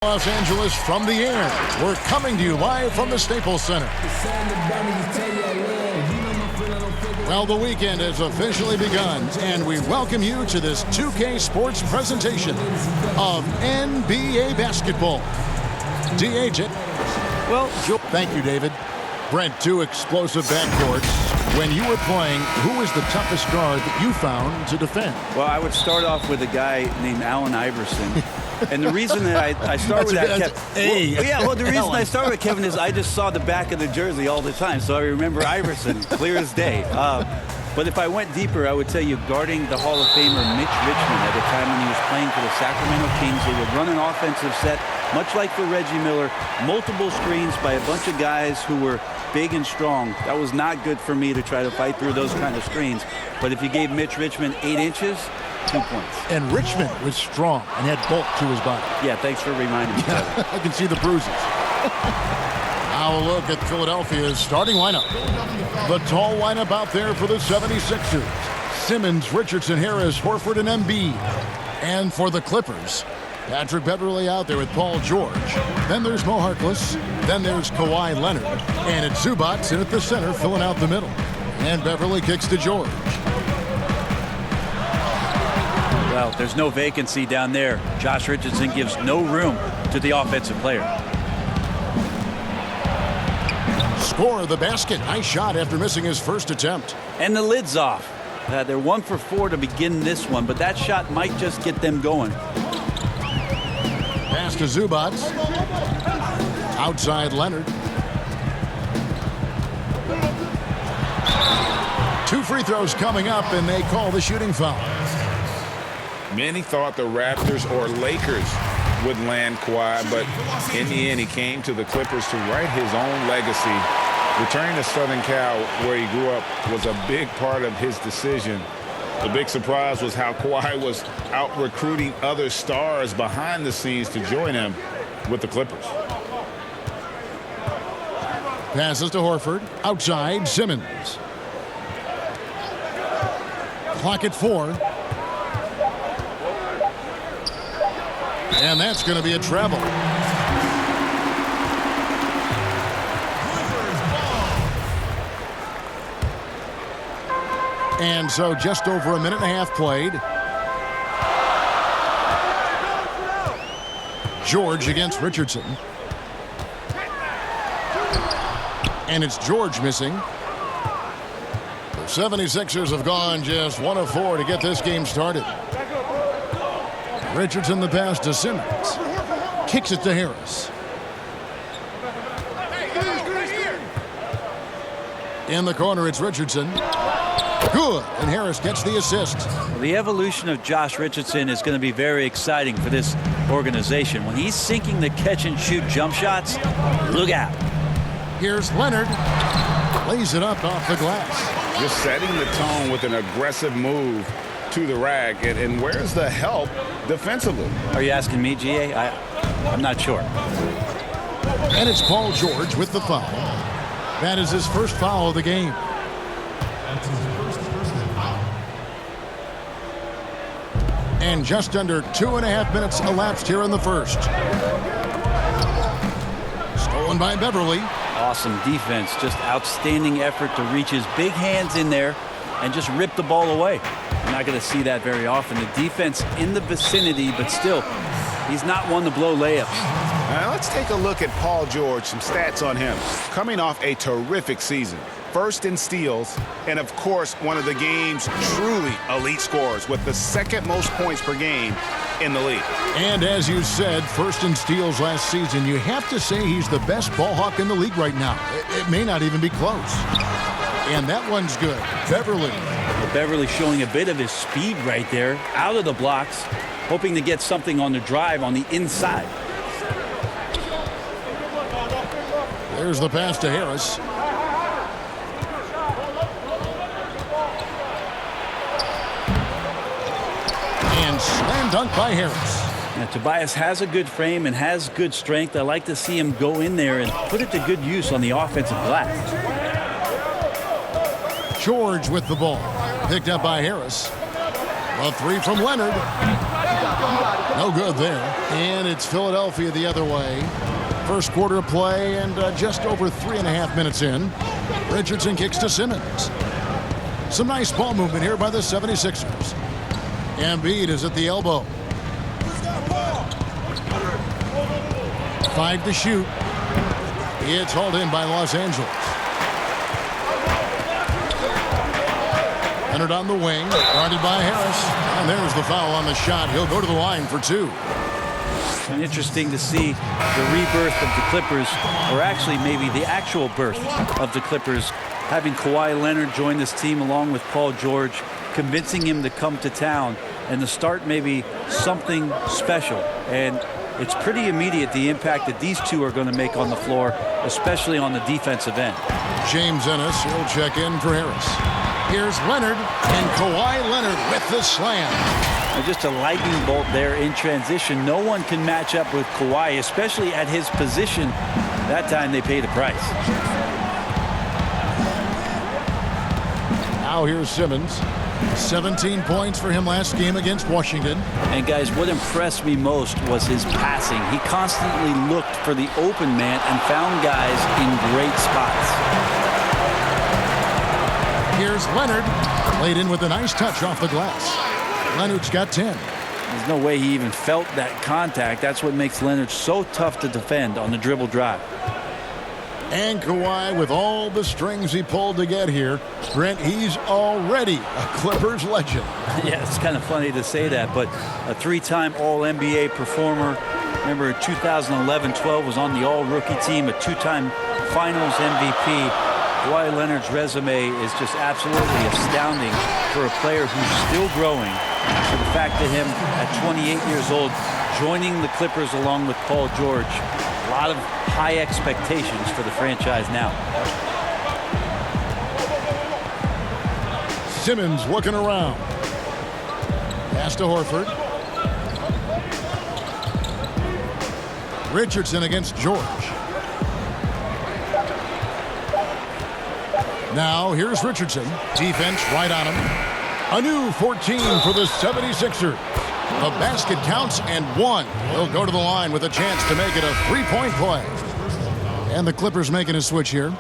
Los Angeles from the air. We're coming to you live from the Staples Center. Well, the weekend has officially begun, and we welcome you to this 2K Sports presentation of NBA basketball. DH. Well, thank you, David. Brent, two explosive backcourts. When you were playing, who was the toughest guard that you found to defend? Well, I would start off with a guy named Allen Iverson. And the reason that I start with that, Kevin, the reason I start with Kevin is I just saw the back of the jersey all the time, so I remember Iverson clear as day. But if I went deeper, I would tell you guarding the Hall of Famer Mitch Richmond at the time when he was playing for the Sacramento Kings. They would run an offensive set, much like for Reggie Miller, multiple screens by a bunch of guys who were big and strong. That was not good for me to try to fight through those kind of screens. But if you gave Mitch Richmond 8 inches, 2 points. And Richmond was strong and had bulk to his body. Yeah, thanks for reminding me. I can see the bruises. Now a look at Philadelphia's starting lineup. The tall lineup out there for the 76ers. Simmons, Richardson, Harris, Horford, and Embiid. And for the Clippers, Patrick Beverley out there with Paul George. Then there's Mo Harkless. Then there's Kawhi Leonard. And it's Zubac in at the center, filling out the middle. And Beverley kicks to George. Well, there's no vacancy down there. Josh Richardson gives no room to the offensive player. Score the basket. Nice shot after missing his first attempt. And the lid's off. They're 1 for 4 to begin this one, but that shot might just get them going. Pass to Zubac. Outside Leonard. 2 free throws coming up, and they call the shooting foul. Many thought the Raptors or Lakers would land Kawhi, but in the end, he came to the Clippers to write his own legacy. Returning to Southern Cal, where he grew up, was a big part of his decision. The big surprise was how Kawhi was out recruiting other stars behind the scenes to join him with the Clippers. Passes to Horford. Outside, Simmons. Clock at 4. And that's going to be a travel. And so just over a minute and a half played. George against Richardson. And it's George missing. The 76ers have gone just 1 of 4 to get this game started. Richardson the pass to Simmons. Kicks it to Harris. In the corner, it's Richardson. Good, and Harris gets the assist. The evolution of Josh Richardson is going to be very exciting for this organization. When he's sinking the catch-and-shoot jump shots, look out. Here's Leonard. Lays it up off the glass. Just setting the tone with an aggressive move to the rack. And where's the help defensively? Are you asking me, GA? I'm not sure. And it's Paul George with the foul. That is his first foul of the game. And just under 2.5 minutes elapsed here in the first. Stolen by Beverley. Awesome defense. Just outstanding effort to reach his big hands in there and just rip the ball away. You're not going to see that very often. The defense in the vicinity, but still, he's not one to blow layups. Now let's take a look at Paul George, some stats on him. Coming off a terrific season. First in steals, and of course, one of the game's truly elite scorers with the 2nd most points per game in the league. And as you said, first in steals last season, you have to say he's the best ball hawk in the league right now. It may not even be close. And that one's good. Beverley. Beverley showing a bit of his speed right there, out of the blocks, hoping to get something on the drive on the inside. There's the pass to Harris. And slam dunk by Harris. Now, Tobias has a good frame and has good strength. I like to see him go in there and put it to good use on the offensive glass. George with the ball. Picked up by Harris. A 3 from Leonard. No good there. And it's Philadelphia the other way. First quarter of play and just over 3.5 minutes in. Richardson kicks to Simmons. Some nice ball movement here by the 76ers. Embiid is at the elbow. 5 to shoot. It's hauled in by Los Angeles. Leonard on the wing, guarded by Harris. And there's the foul on the shot. He'll go to the line for 2. Interesting to see the rebirth of the Clippers, or actually maybe the actual birth of the Clippers, having Kawhi Leonard join this team along with Paul George, convincing him to come to town and to start maybe something special. And it's pretty immediate, the impact that these two are going to make on the floor, especially on the defensive end. James Ennis, he'll check in for Harris. Here's Leonard, and Kawhi Leonard with the slam. Just a lightning bolt there in transition. No one can match up with Kawhi, especially at his position. That time they paid a price. Now here's Simmons. 17 points for him last game against Washington. And guys, what impressed me most was his passing. He constantly looked for the open man and found guys in great spots. Here's Leonard. Laid in with a nice touch off the glass. Leonard's got 10. There's no way he even felt that contact. That's what makes Leonard so tough to defend on the dribble drive. And Kawhi, with all the strings he pulled to get here, Brent, he's already a Clippers legend. Yeah, it's kind of funny to say that, but a 3-time All-NBA performer. Remember, 2011-12 was on the All-Rookie team, a 2-time Finals MVP. Kawhi Leonard's resume is just absolutely astounding for a player who's still growing. For the fact that him, at 28 years old, joining the Clippers along with Paul George, a lot of high expectations for the franchise now. Simmons looking around. Pass to Horford. Richardson against George. Now here's Richardson. Defense right on him. A new 14 for the 76ers. The basket counts and 1. He'll go to the line with a chance to make it a 3-point play. And the Clippers making a switch here.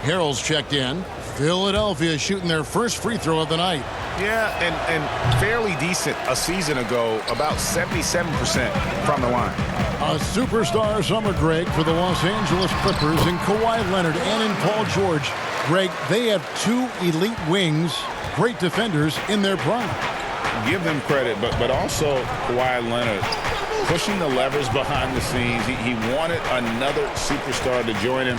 Harrell's checked in. Philadelphia shooting their first free throw of the night. Yeah, and fairly decent a season ago, about 77% from the line. A superstar summer, Greg, for the Los Angeles Clippers in Kawhi Leonard and in Paul George. Greg, they have 2 elite wings, great defenders in their prime. Give them credit, but also Kawhi Leonard pushing the levers behind the scenes. He wanted another superstar to join him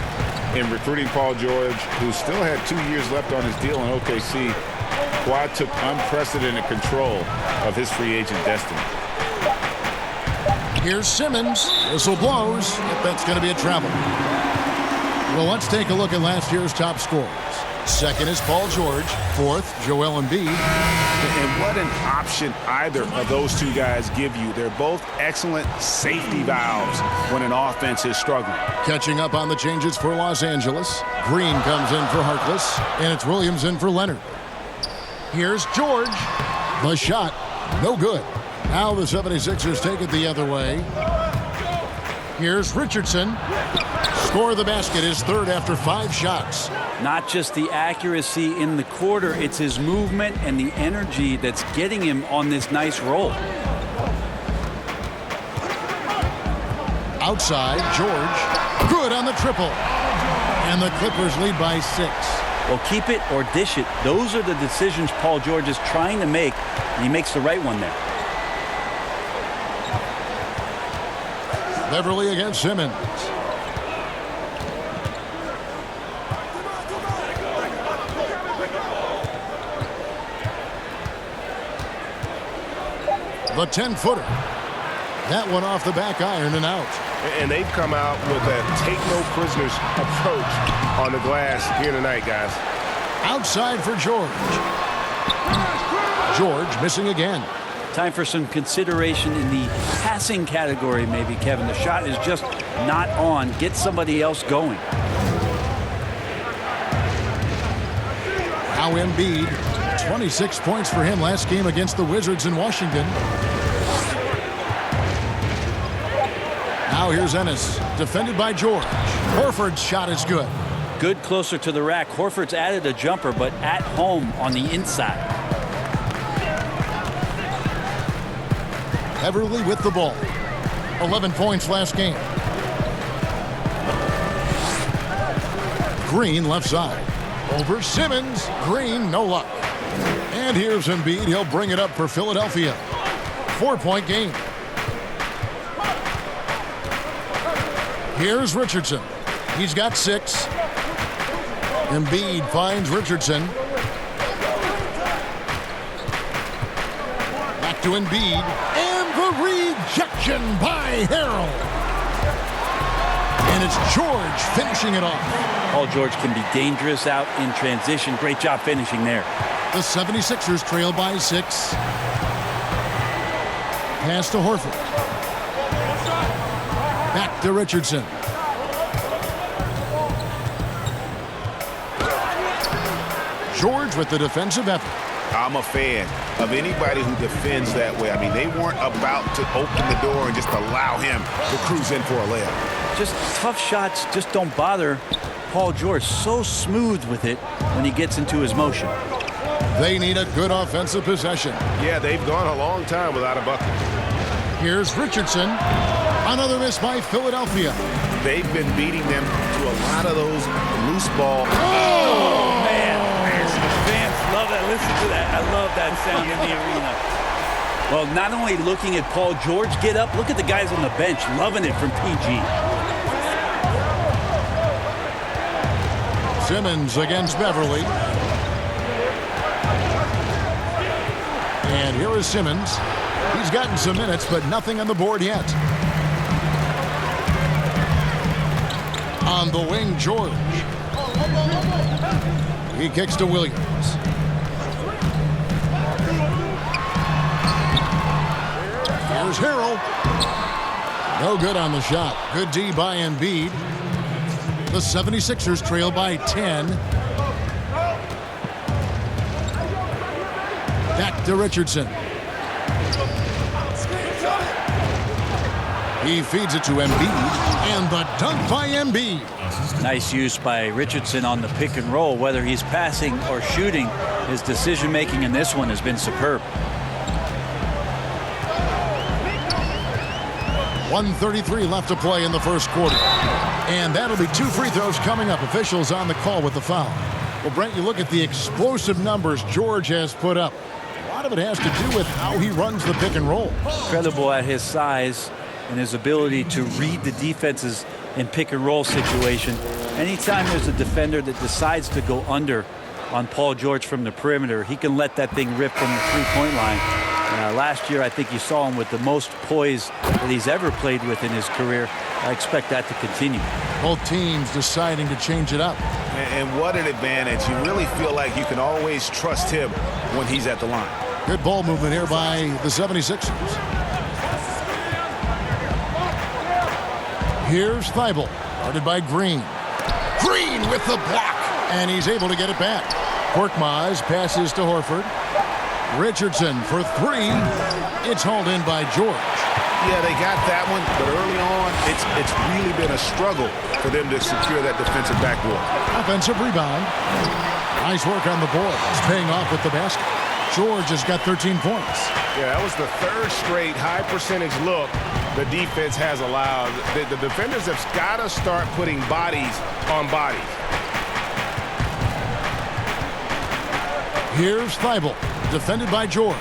in recruiting Paul George, who still had 2 years left on his deal in OKC. Kawhi took unprecedented control of his free agent destiny. Here's Simmons. Whistle blows. If that's going to be a travel. Well, let's take a look at last year's top scorers. Second is Paul George. Fourth, Joel Embiid. And what an option either of those two guys give you. They're both excellent safety valves when an offense is struggling. Catching up on the changes for Los Angeles. Green comes in for Harkless, and it's Williams in for Leonard. Here's George. The shot, no good. Now the 76ers take it the other way. Here's Richardson. Score of the basket, his third after 5 shots. Not just the accuracy in the quarter, it's his movement and the energy that's getting him on this nice roll. Outside, George. Good on the triple. And the Clippers lead by 6. Well, keep it or dish it. Those are the decisions Paul George is trying to make, and he makes the right one there. Beverly against Simmons. The 10-footer. That one off the back iron and out. And they've come out with that take-no-prisoners approach on the glass here tonight, guys. Outside for George. George missing again. Time for some consideration in the passing category, maybe, Kevin. The shot is just not on. Get somebody else going. Now Embiid. 26 points for him last game against the Wizards in Washington. Now here's Ennis, defended by George. Horford's shot is good. Good closer to the rack. Horford's added a jumper, but at home on the inside. Everly with the ball. 11 points last game. Green left side. Over Simmons. Green, no luck. And here's Embiid. He'll bring it up for Philadelphia. 4-point game. Here's Richardson. He's got 6. Embiid finds Richardson. Back to Embiid. And the rejection by Harrell. And it's George finishing it off. Paul George can be dangerous out in transition. Great job finishing there. The 76ers trail by 6. Pass to Horford. Back to Richardson. George with the defensive effort. I'm a fan of anybody who defends that way. I mean, they weren't about to open the door and just allow him to cruise in for a layup. Just tough shots just don't bother Paul George. So smooth with it when he gets into his motion. They need a good offensive possession. Yeah, they've gone a long time without a bucket. Here's Richardson. Another miss by Philadelphia. They've been beating them to a lot of those loose ball. Oh, man. Fans love that. Listen to that. I love that sound in the arena. Well, not only looking at Paul George get up, look at the guys on the bench loving it from PG. Simmons against Beverly. And here is Simmons. He's gotten some minutes, but nothing on the board yet. On the wing, George. He kicks to Williams. Here's Harrell. No good on the shot. Good D by Embiid. The 76ers trail by 10. Back to Richardson. He feeds it to Embiid. And the dunk by Embiid. Nice use by Richardson on the pick and roll. Whether he's passing or shooting, his decision-making in this one has been superb. 1:33 left to play in the first quarter. And that'll be 2 free throws coming up. Officials on the call with the foul. Well, Brent, you look at the explosive numbers George has put up. A lot of it has to do with how he runs the pick and roll. Incredible at his size and his ability to read the defenses in pick and roll situation. Anytime there's a defender that decides to go under on Paul George from the perimeter, he can let that thing rip from the three-point line. Last year, I think you saw him with the most poise that he's ever played with in his career. I expect that to continue. Both teams deciding to change it up. And what an advantage. You really feel like you can always trust him when he's at the line. Good ball movement here by the 76ers. Here's Thibault, guarded by Green. Green with the block, and he's able to get it back. Korkmaz passes to Horford. Richardson for 3. It's hauled in by George. Yeah, they got that one, but early on, it's really been a struggle for them to secure that defensive backboard. Offensive rebound. Nice work on the board. It's paying off with the basket. George has got 13 points. Yeah, that was the 3rd straight high percentage look the defense has allowed. The defenders have got to start putting bodies on bodies. Here's Thibault, defended by George.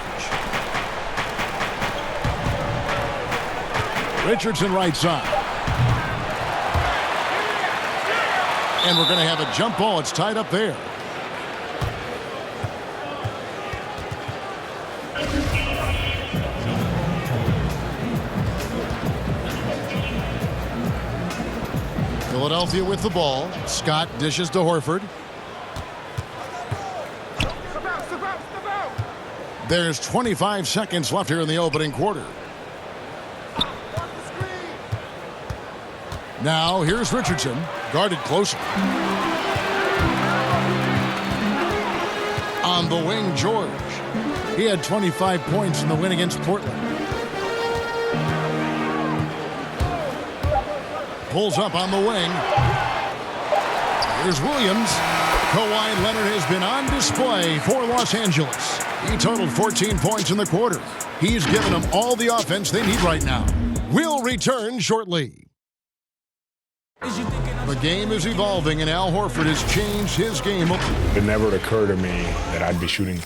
Richardson right side. And we're going to have a jump ball. It's tied up there. Philadelphia with the ball. Scott dishes to Horford. There's 25 seconds left here in the opening quarter. Now here's Richardson, guarded closer. On the wing, George. He had 25 points in the win against Portland. pulls up on the wing. Here's Williams. Kawhi Leonard has been on display for Los Angeles. He totaled 14 points in the quarter. He's given them all the offense they need right now. We'll return shortly. The game is evolving, and Al Horford has changed his game. It never occurred to me that I'd be shooting.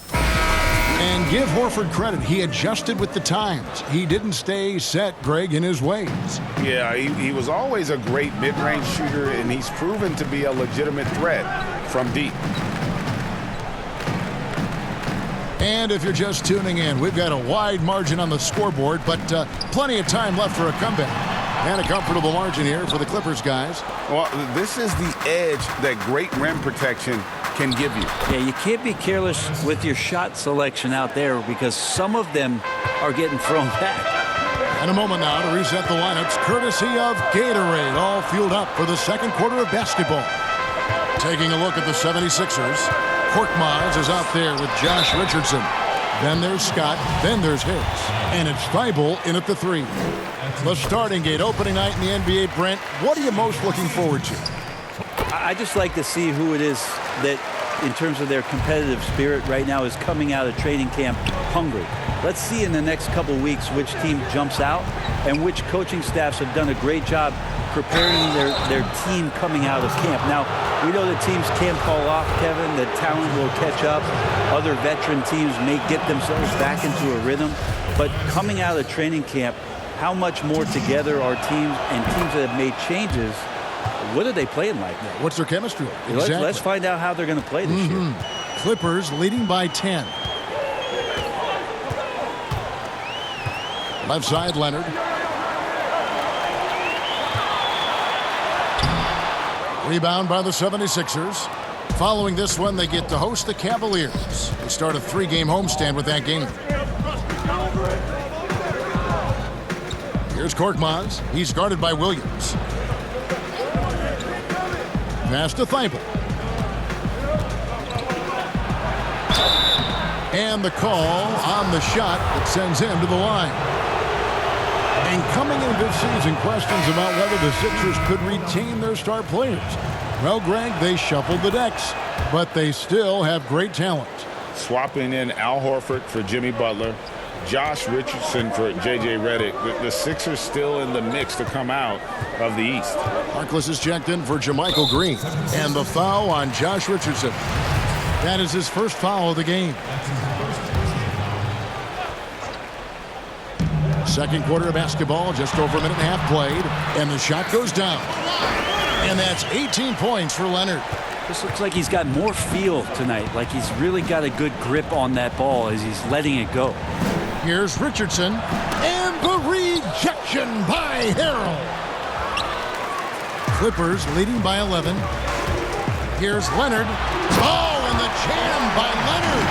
And give Horford credit. He adjusted with the times. He didn't stay set, Greg, in his ways. Yeah, he was always a great mid-range shooter, and he's proven to be a legitimate threat from deep. And if you're just tuning in, we've got a wide margin on the scoreboard, but plenty of time left for a comeback. And a comfortable margin here for the Clippers, guys. Well, this is the edge that great rim protection can give you. Yeah, you can't be careless with your shot selection out there because some of them are getting thrown back. And a moment now to reset the lineups, courtesy of Gatorade, all fueled up for the second quarter of basketball. Taking a look at the 76ers, Korkmaz is out there with Josh Richardson. Then there's Scott, then there's Harris. And it's Thibault in at the 3. The starting gate, opening night in the NBA, Brent, what are you most looking forward to? I just like to see who it is that, in terms of their competitive spirit right now, is coming out of training camp hungry. Let's see in the next couple weeks which team jumps out and which coaching staffs have done a great job preparing their team coming out of camp. Now, we know that teams can fall off, Kevin. The talent will catch up. Other veteran teams may get themselves back into a rhythm. But coming out of training camp, how much more together are teams and teams that have made changes, what are they playing like? What's their chemistry like? Exactly. Let's find out how they're going to play this year. Clippers leading by 10. Left side, Leonard. Rebound by the 76ers. Following this one, they get to host the Cavaliers. They start a 3-game homestand with that game. Here's Korkmaz. He's guarded by Williams. Pass to Thibault. And the call on the shot that sends him to the line. And coming into this season, questions about whether the Sixers could retain their star players. Well, Greg, they shuffled the decks, but they still have great talent. Swapping in Al Horford for Jimmy Butler, Josh Richardson for J.J. Redick. The Sixers still in the mix to come out of the East. Harkless is checked in for JaMychal Green. And the foul on Josh Richardson. That is his first foul of the game. Second quarter of basketball, just over a minute and a half played. And the shot goes down. And that's 18 points for Leonard. This looks like he's got more feel tonight, like he's really got a good grip on that ball as he's letting it go. Here's Richardson, and the rejection by Harrell. Clippers leading by 11. Here's Leonard. Oh, and the jam by Leonard.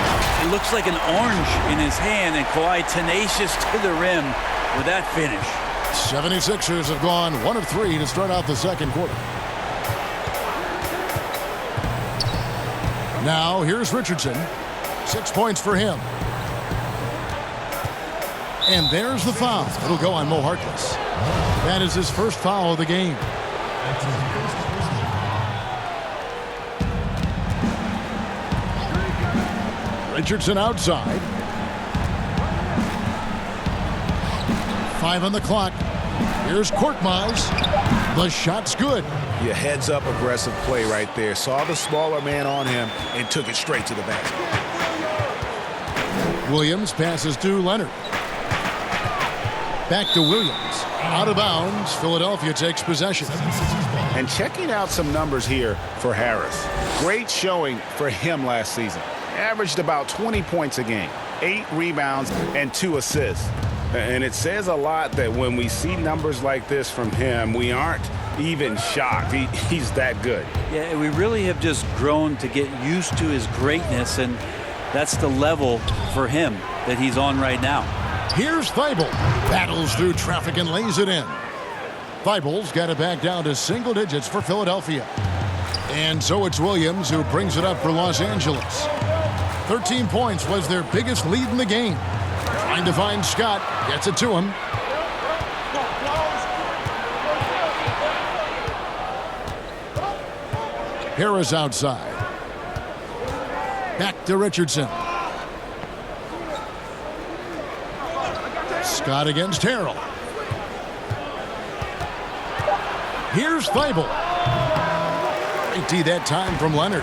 It looks like an orange in his hand, and Kawhi tenacious to the rim with that finish. 76ers have gone 1 of 3 to start out the second quarter. Now, here's Richardson. 6 points for him. And there's the foul. It'll go on Mo Harkless. That is his first foul of the game. Richardson outside. 5 on the clock. Here's Korkmaz. The shot's good. Your heads-up aggressive play right there. Saw the smaller man on him and took it straight to the basket. Williams passes to Leonard. Back to Williams. Out of bounds. Philadelphia takes possession. And checking out some numbers here for Harris. Great showing for him last season. Averaged about 20 points a game, 8 rebounds, and 2 assists. And it says a lot that when we see numbers like this from him, we aren't even shocked. He's that good. Yeah, we really have just grown to get used to his greatness, and that's the level for him that he's on right now. Here's Thibault. Battles through traffic and lays it in. Thibault's got it back down to single digits for Philadelphia. And so it's Williams who brings it up for Los Angeles. 13 points was their biggest lead in the game. Trying to find Scott. Gets it to him. Harris outside. Back to Richardson. Scott against Harrell. Here's Thibault. Great D that time from Leonard.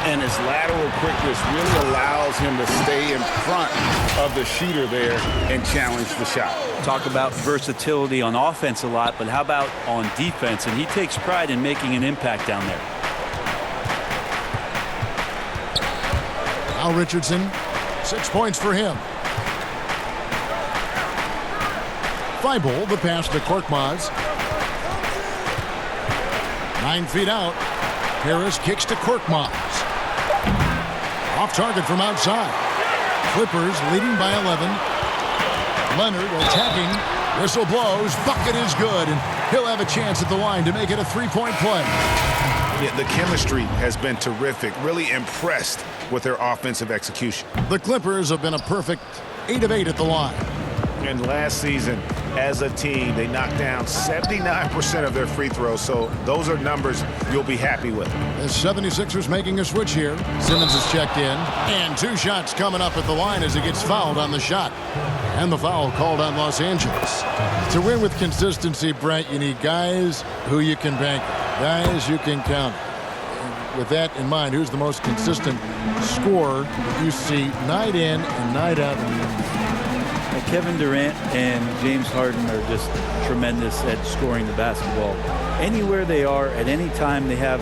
And his lateral quickness really allows him to stay in front of the shooter there and challenge the shot. Talk about versatility on offense a lot, but how about on defense? And he takes pride in making an impact down there. Now Richardson, 6 points for him. Thibault, the pass to Korkmaz. 9 feet out. Harris kicks to Korkmaz. Off target from outside. Clippers leading by 11. Leonard attacking. Whistle blows. Bucket is good, and he'll have a chance at the line to make it a three-point play. Yeah, the chemistry has been terrific. Really impressed with their offensive execution. The Clippers have been a perfect 8 of 8 at the line. And last season, as a team, they knocked down 79% of their free throws, so those are numbers you'll be happy with. The 76ers making a switch here. Simmons is checked in, and 2 shots coming up at the line as he gets fouled on the shot. And the foul called on Los Angeles. To win with consistency, Brent, you need guys who you can bank on, guys you can count on. With that in mind, who's the most consistent scorer that you see night in and night out? Kevin Durant and James Harden are just tremendous at scoring the basketball. Anywhere they are, at any time, they have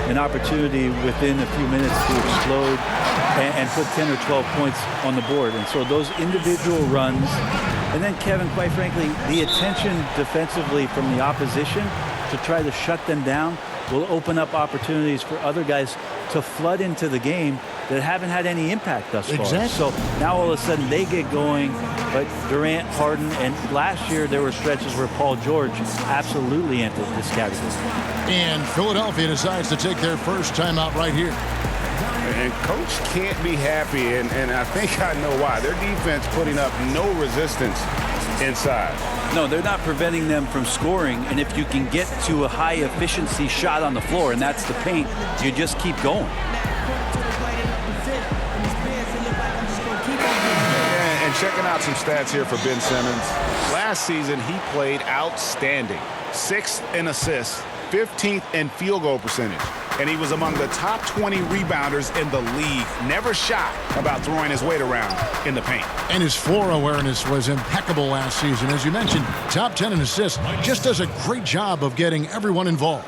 an opportunity within a few minutes to explode and put 10 or 12 points on the board. And so those individual runs, and then Kevin, quite frankly, the attention defensively from the opposition to try to shut them down will open up opportunities for other guys to flood into the game that haven't had any impact thus far. Exactly. So now all of a sudden they get going, but Durant, Harden, and last year there were stretches where Paul George absolutely entered this category. And Philadelphia decides to take their first timeout right here. And Coach can't be happy, and I think I know why. Their defense putting up no resistance inside. No, they're not preventing them from scoring, and if you can get to a high-efficiency shot on the floor, and that's the paint, you just keep going. And checking out some stats here for Ben Simmons. Last season, he played outstanding. 6th in assists, 15th in field goal percentage. And he was among the top 20 rebounders in the league. Never shy about throwing his weight around in the paint. And his floor awareness was impeccable last season. As you mentioned, top 10 in assists. Just does a great job of getting everyone involved.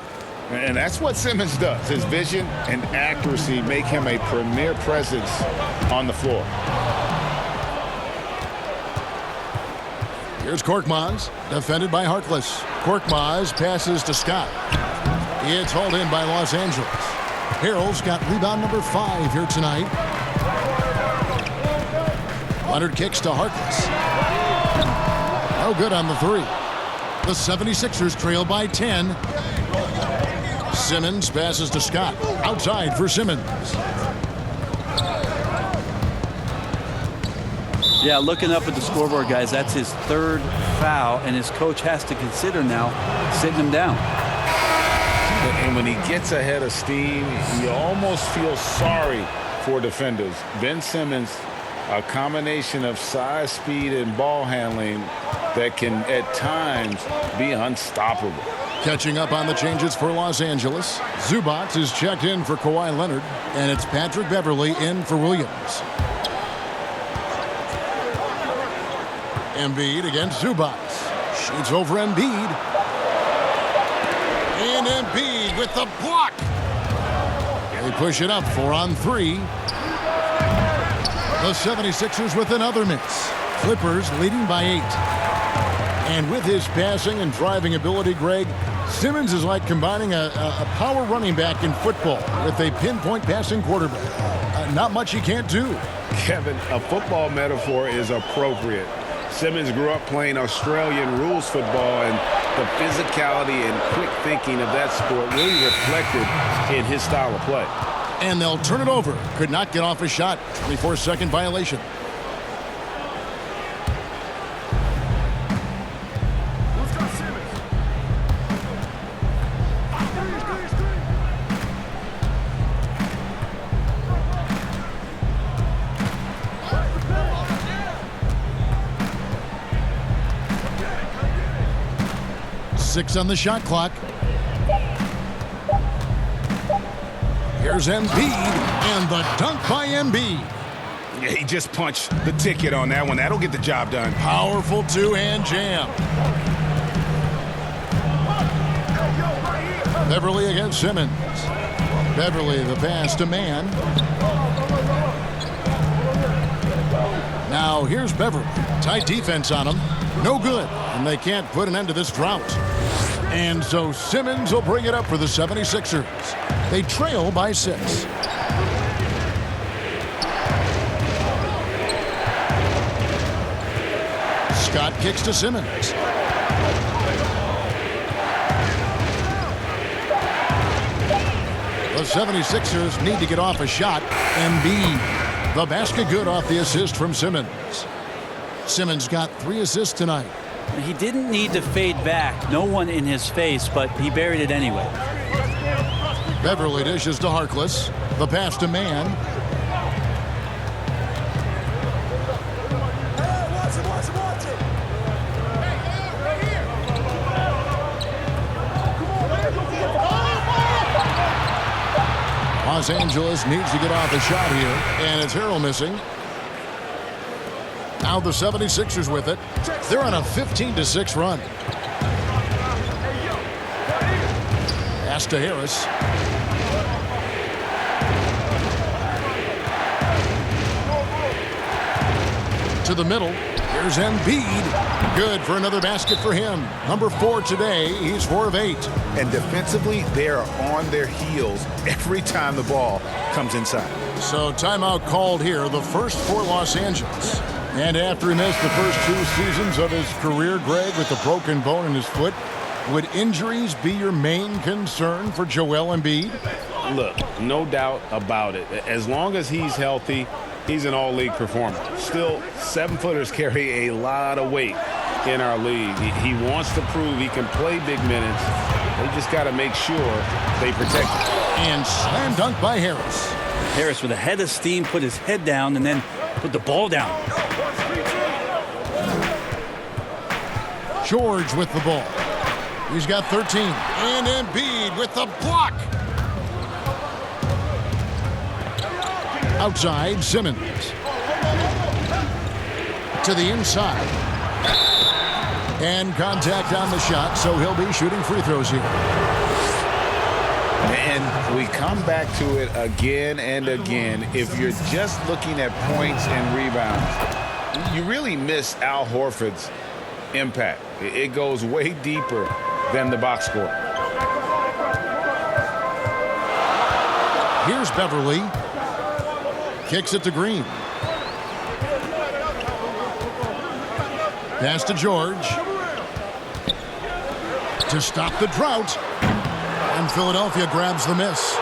And that's what Simmons does. His vision and accuracy make him a premier presence on the floor. Here's Korkmaz, defended by Harkless. Korkmaz passes to Scott. It's hauled in by Los Angeles. Harrell's got rebound number 5 here tonight. Leonard kicks to Harkless. No good on the 3. The 76ers trail by 10. Simmons passes to Scott. Outside for Simmons. Yeah, looking up at the scoreboard, guys, that's his 3rd foul, and his coach has to consider now sitting him down. And when he gets ahead of steam, you almost feel sorry for defenders. Ben Simmons, a combination of size, speed, and ball handling that can, at times, be unstoppable. Catching up on the changes for Los Angeles. Zubac is checked in for Kawhi Leonard, and it's Patrick Beverley in for Williams. Embiid against Zubac. Shoots over Embiid. And Embiid with the block. They push it up 4 on 3. The 76ers with another miss. Clippers leading by 8. And with his passing and driving ability, Greg, Simmons is like combining a power running back in football with a pinpoint passing quarterback. Not much he can't do. Kevin, a football metaphor is appropriate. Simmons grew up playing Australian rules football, and the physicality and quick thinking of that sport really reflected in his style of play. And they'll turn it over. Could not get off a shot. 24-second violation. 6 on the shot clock. Here's Embiid, and the dunk by Embiid. Yeah, he just punched the ticket on that one. That'll get the job done. Powerful two-hand jam. Beverly against Simmons. Beverly, the pass to Mann. Now here's Beverly. Tight defense on him. No good. And they can't put an end to this drought. And so Simmons will bring it up for the 76ers. They trail by 6. Scott kicks to Simmons. The 76ers need to get off a shot. Embiid, the basket good off the assist from Simmons. Simmons got 3 assists tonight. He didn't need to fade back. No one in his face, but he buried it anyway. Beverly dishes to Harkless. The pass to Mann. Los Angeles needs to get off a shot here, and it's Harrell missing. Now the 76ers with it. They're on a 15-6 run. Pass to Harris. To the middle. Here's Embiid. Good for another basket for him. Number 4 today. He's 4 of 8. And defensively, they are on their heels every time the ball comes inside. So timeout called here, the first for Los Angeles. And after he missed the first 2 seasons of his career, Greg, with a broken bone in his foot, would injuries be your main concern for Joel Embiid? Look, no doubt about it. As long as he's healthy, he's an all-league performer. Still, 7-footers carry a lot of weight in our league. He wants to prove he can play big minutes. They just got to make sure they protect him. And slam dunk by Harris. Harris with a head of steam put his head down and then put the ball down. George with the ball. He's got 13. And Embiid with the block. Outside, Simmons. To the inside. And contact on the shot, so he'll be shooting free throws here. And we come back to it again and again. If you're just looking at points and rebounds, you really miss Al Horford's impact. It goes way deeper than the box score. Here's Beverly. Kicks it to Green. Pass to George. To stop the drought. And Philadelphia grabs the miss.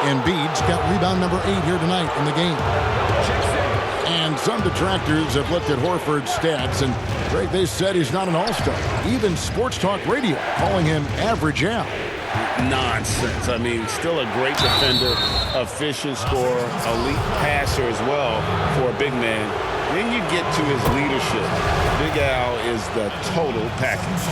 Embiid's got rebound number 8 here tonight in the game. And some detractors have looked at Horford's stats, and Greg, they said he's not an all-star. Even Sports Talk Radio calling him average Al. Nonsense. I mean, still a great defender, efficient scorer, elite passer as well for a big man. Then you get to his leadership. Big Al is the total package.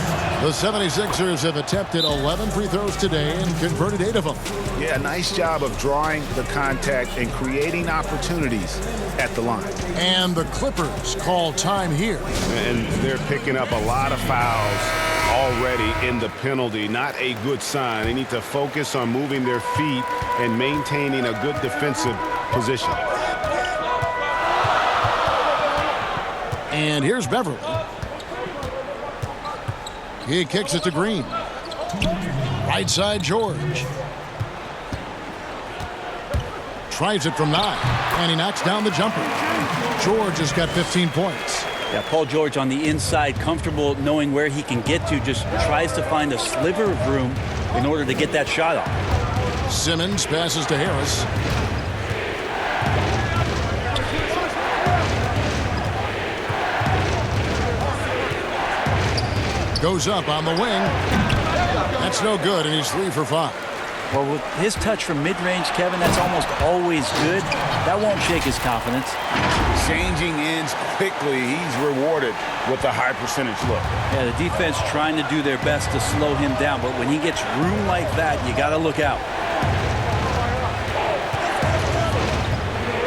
The 76ers have attempted 11 free throws today and converted 8 of them. Yeah, nice job of drawing the contact and creating opportunities at the line. And the Clippers call time here. And they're picking up a lot of fouls already in the penalty. Not a good sign. They need to focus on moving their feet and maintaining a good defensive position. And here's Beverly. He kicks it to Green. Right side, George. Tries it from 9, and he knocks down the jumper. George has got 15 points. Yeah, Paul George on the inside, comfortable knowing where he can get to, just tries to find a sliver of room in order to get that shot off. Simmons passes to Harris. Goes up on the wing. That's no good, and he's 3 for 5. Well, with his touch from mid-range, Kevin, that's almost always good. That won't shake his confidence. Changing ends quickly. He's rewarded with a high percentage look. Yeah, the defense trying to do their best to slow him down, but when he gets room like that, you got to look out.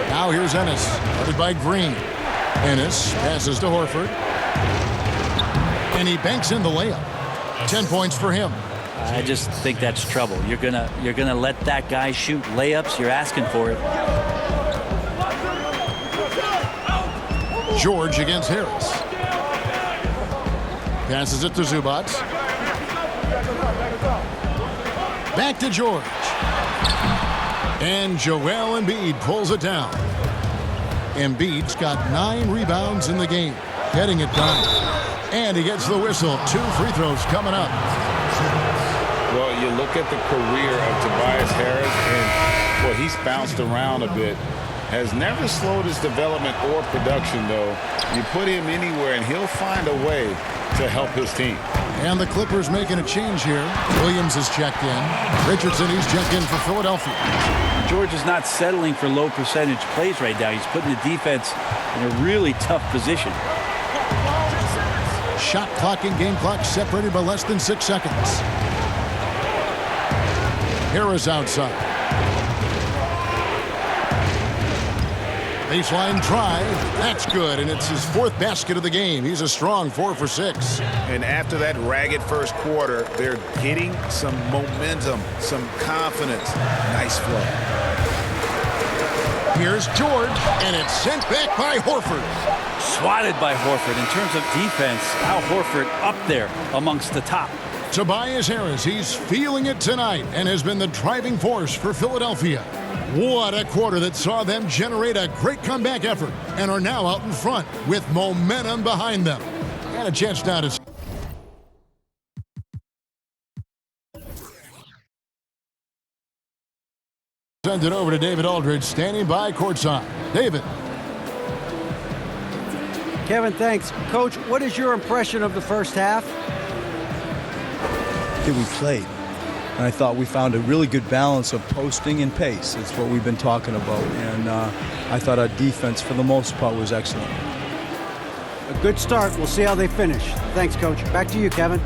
Now here's Ennis, headed by Green. Ennis passes to Horford. And he banks in the layup. 10 points for him. I just think that's trouble. You're gonna let that guy shoot layups. You're asking for it. George against Harris. Passes it to Zubac. Back to George. And Joel Embiid pulls it down. Embiid's got 9 rebounds in the game, getting it done. And he gets the whistle. 2 free throws coming up. Well, you look at the career of Tobias Harris, and well, he's bounced around a bit. Has never slowed his development or production, though. You put him anywhere, and he'll find a way to help his team. And the Clippers making a change here. Williams is checked in. Richardson, he's checked in for Philadelphia. George is not settling for low percentage plays right now. He's putting the defense in a really tough position. Shot clock and game clock separated by less than 6 seconds. Harris outside. Baseline drive. That's good, and it's his 4th basket of the game. He's a strong 4 for 6. And after that ragged first quarter, they're getting some momentum, some confidence. Nice flow. Here's George, and it's sent back by Horford. Swatted by Horford. In terms of defense, Al Horford up there amongst the top. Tobias Harris, he's feeling it tonight and has been the driving force for Philadelphia. What a quarter that saw them generate a great comeback effort and are now out in front with momentum behind them. And a chance now to send it over to David Aldridge, standing by courtside. David. Kevin, thanks. Coach, what is your impression of the first half? That we played. And I thought we found a really good balance of posting and pace. It's what we've been talking about. And I thought our defense, for the most part, was excellent. A good start. We'll see how they finish. Thanks, Coach. Back to you, Kevin.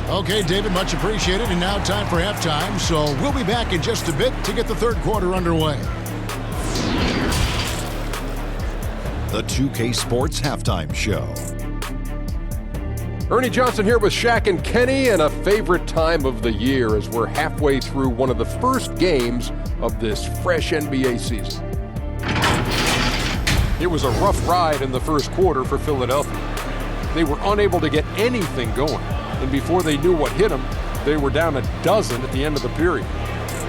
Okay, David, much appreciated. And now time for halftime. So we'll be back in just a bit to get the third quarter underway. The 2K Sports Halftime Show. Ernie Johnson here with Shaq and Kenny, and a favorite time of the year as we're halfway through one of the first games of this fresh NBA season. It was a rough ride in the first quarter for Philadelphia. They were unable to get anything going, and before they knew what hit them, they were down a dozen at the end of the period.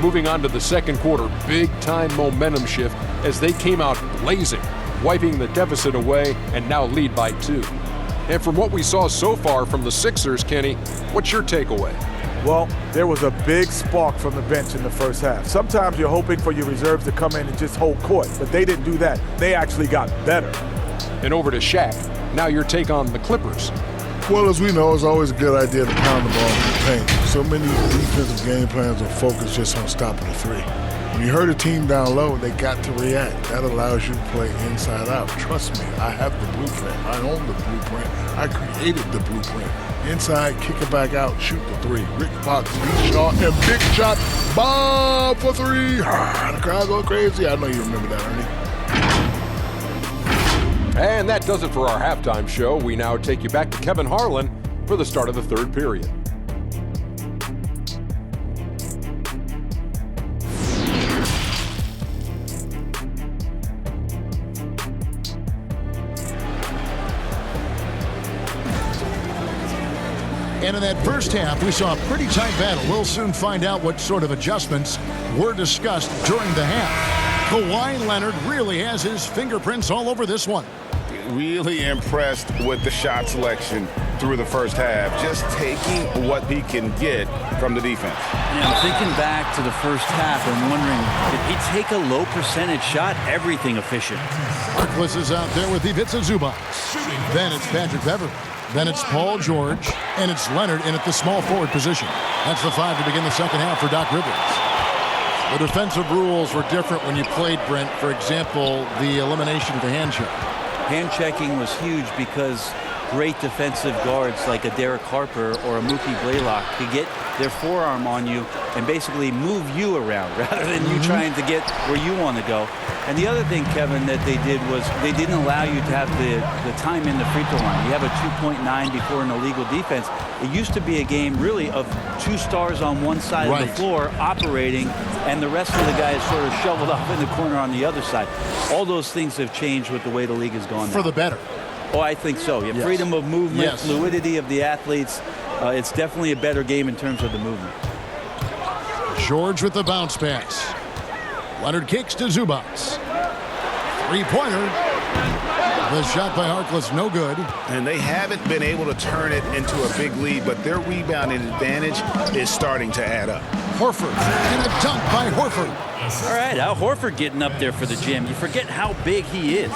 Moving on to the second quarter, big-time momentum shift as they came out blazing, wiping the deficit away and now lead by 2. And from what we saw so far from the Sixers, Kenny, what's your takeaway? Well, there was a big spark from the bench in the first half. Sometimes you're hoping for your reserves to come in and just hold court, but they didn't do that. They actually got better. And over to Shaq. Now your take on the Clippers. Well, as we know, it's always a good idea to pound the ball in the paint. So many defensive game plans are focused just on stopping the 3. When you hurt a team down low, they got to react. That allows you to play inside out. Trust me, I have the blueprint. I own the blueprint. I created the blueprint. Inside, kick it back out, shoot the 3. Rick Fox, deep shot, and big shot. Bob for 3. The crowd go crazy. I know you remember that, Ernie. And that does it for our halftime show. We now take you back to Kevin Harlan for the start of the third period. And in that first half, we saw a pretty tight battle. We'll soon find out what sort of adjustments were discussed during the half. Kawhi Leonard really has his fingerprints all over this one. Really impressed with the shot selection through the first half, just taking what he can get from the defense. Yeah, I'm thinking back to the first half and wondering, did he take a low percentage shot? Everything efficient. Harkless is out there with Ivica Zubac. Then it's Patrick Beverley. Then it's Paul George, and it's Leonard in at the small forward position. That's the 5 to begin the second half for Doc Rivers. The defensive rules were different when you played, Brent. For example, the elimination of the hand check. Hand checking was huge because great defensive guards like a Derek Harper or a Mookie Blaylock could get their forearm on you and basically move you around rather than you trying to get where you want to go. And the other thing, Kevin, that they did was they didn't allow you to have the time in the free throw line. You have a 2.9 before an illegal defense. It used to be a game really of 2 stars on one side of the floor operating, and the rest of the guys sort of shoveled off in the corner on the other side. All those things have changed with the way the league has gone now. For the better. Oh, I think so. You have freedom of movement, fluidity of the athletes. It's definitely a better game in terms of the movement. George with the bounce pass. Leonard kicks to Zubac. Three-pointer. The shot by Harkless, no good. And they haven't been able to turn it into a big lead, but their rebounding advantage is starting to add up. Horford, and a dunk by Horford. All right, Al Horford getting up there for the jam. You forget how big he is.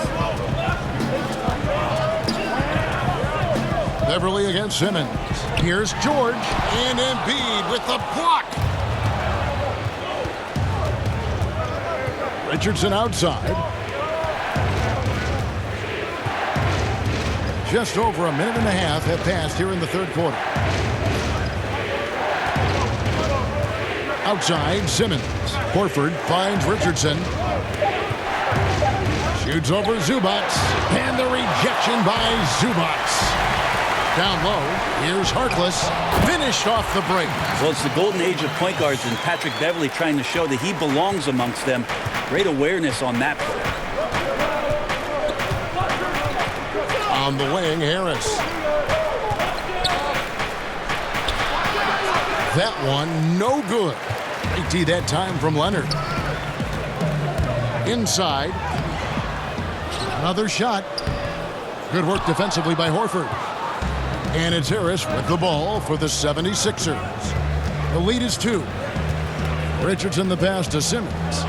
Beverly against Simmons. Here's George, and Embiid with the block. Richardson outside. Just over a minute and a half have passed here in the third quarter. Outside, Simmons. Horford finds Richardson. Shoots over Zubac. And the rejection by Zubac. Down low, here's Harkless. Finished off the break. Well, it's the golden age of point guards, and Patrick Beverly trying to show that he belongs amongst them. Great awareness on that play. On the wing, Harris. That one, no good. AT that time from Leonard. Inside. Another shot. Good work defensively by Horford. And it's Harris with the ball for the 76ers. The lead is 2. Richardson the pass to Simmons.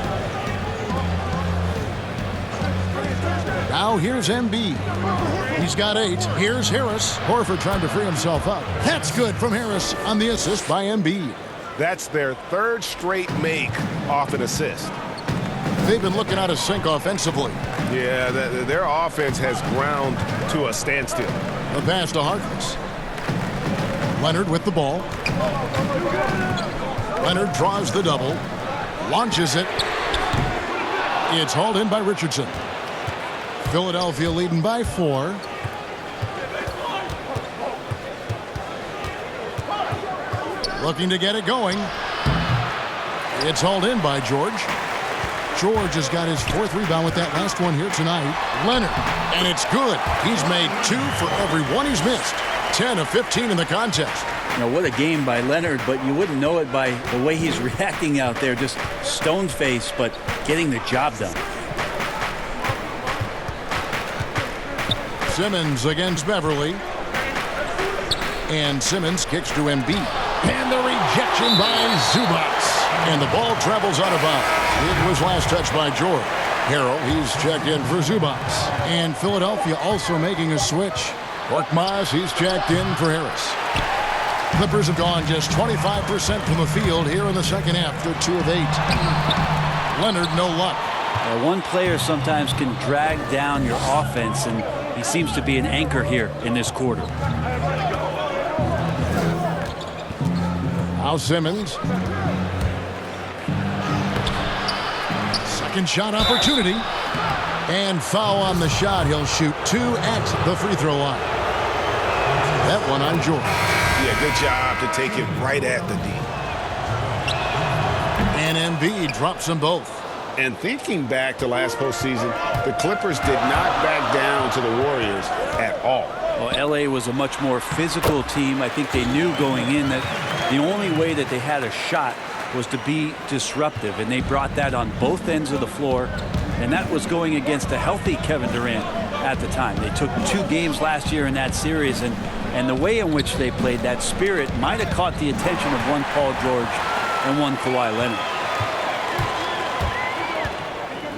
Now here's Embiid. He's got 8. Here's Harris. Horford trying to free himself up. That's good from Harris on the assist by Embiid. That's their 3rd straight make off an assist. They've been looking out of sync offensively. Yeah, their offense has ground to a standstill. The pass to Harkless. Leonard with the ball. Leonard draws the double. Launches it. It's hauled in by Richardson. Philadelphia leading by 4. Looking to get it going. It's hauled in by George. George has got his 4th rebound with that last one here tonight. Leonard, and it's good. He's made 2 for every one he's missed. 10 of 15 in the contest. You know, what a game by Leonard, but you wouldn't know it by the way he's reacting out there. Just stone-faced, but getting the job done. Simmons against Beverly. And Simmons kicks to Embiid. And the rejection by Zubac. And the ball travels out of bounds. It was last touched by George. Harrell, he's checked in for Zubac. And Philadelphia also making a switch. Korkmaz, he's checked in for Harris. Clippers have gone just 25% from the field here in the second half. They're 2 of 8. Leonard, no luck. One player sometimes can drag down your offense, and he seems to be an anchor here in this quarter. Now Simmons. Second shot opportunity. And foul on the shot. He'll shoot 2 at the free throw line. That one on George. Yeah, good job to take it right at the D. And Embiid drops them both. And thinking back to last postseason, the Clippers did not back down to the Warriors at all. Well, LA was a much more physical team. I think they knew going in that the only way that they had a shot was to be disruptive, and they brought that on both ends of the floor, and that was going against a healthy Kevin Durant at the time. They took 2 games last year in that series, and the way in which they played, that spirit might have caught the attention of one Paul George and one Kawhi Leonard.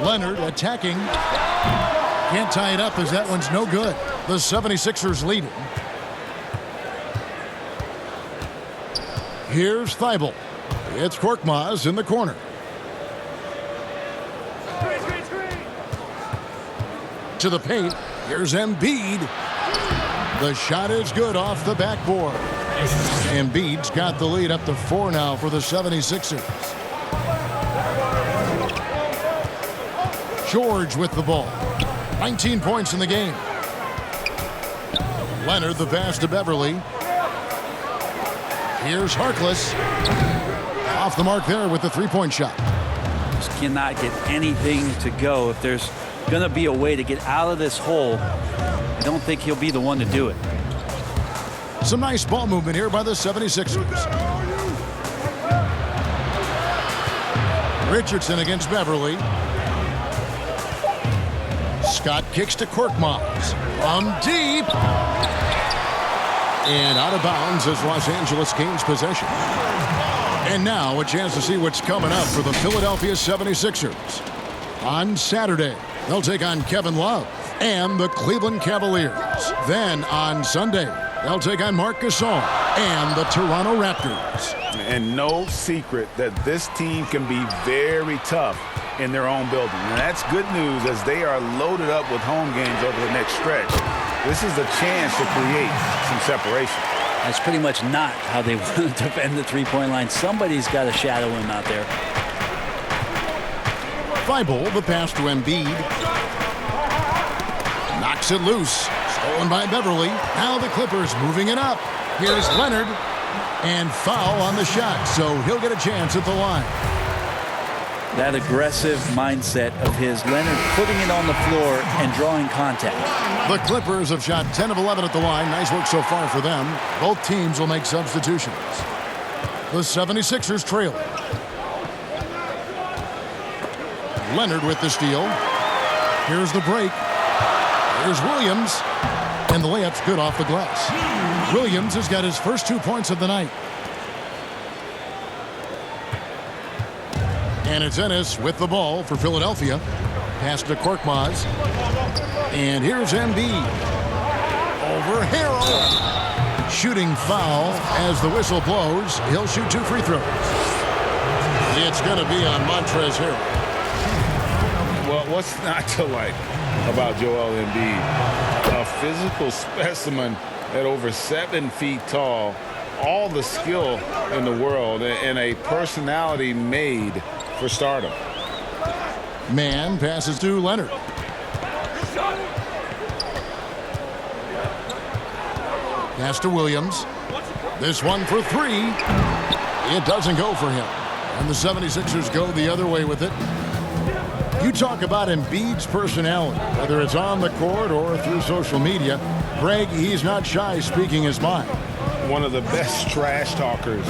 Leonard attacking. Can't tie it up as that one's no good. The 76ers lead it. Here's Thibault. It's Korkmaz in the corner. to the paint. Here's Embiid. The shot is good off the backboard. Embiid's got the lead up to 4 now for the 76ers. George with the ball. 19 points in the game. Leonard the pass to Beverly. Here's Harkless. Off the mark there with the three-point shot. Just cannot get anything to go. If there's going to be a way to get out of this hole, I don't think he'll be the one to do it. Some nice ball movement here by the 76ers. Richardson against Beverly. Scott kicks to Korkmaz. From deep. And out of bounds as Los Angeles gains possession. And now a chance to see what's coming up for the Philadelphia 76ers. On Saturday, they'll take on Kevin Love and the Cleveland Cavaliers. Then on Sunday, they'll take on Marc Gasol and the Toronto Raptors. And no secret that this team can be very tough in their own building. And that's good news as they are loaded up with home games over the next stretch. This is a chance to create some separation. That's pretty much not how they want to defend the three-point line. Somebody's got to shadow him out there. Thibault, the pass to Embiid. Knocks it loose. Stolen by Beverly. Now the Clippers moving it up. Here's Leonard. And foul on the shot, so he'll get a chance at the line. That aggressive mindset of his, Leonard putting it on the floor and drawing contact. The Clippers have shot 10 of 11 at the line. Nice work so far for them. Both teams will make substitutions. The 76ers trail. Leonard with the steal. Here's the break. Here's Williams. And the layup's good off the glass. Williams has got his first 2 points of the night. And it's Ennis with the ball for Philadelphia. Pass to Korkmaz. And here's Embiid. Over Harrell. Shooting foul as the whistle blows. He'll shoot 2 free throws. It's going to be on Montrezl Harrell. Well, what's not to like about Joel Embiid? A physical specimen at over 7 feet tall. All the skill in the world and a personality made for stardom. Man passes to Leonard. Pass to Williams. This one for 3. It doesn't go for him. And the 76ers go the other way with it. You talk about Embiid's personality, whether it's on the court or through social media. Greg, he's not shy speaking his mind. One of the best trash talkers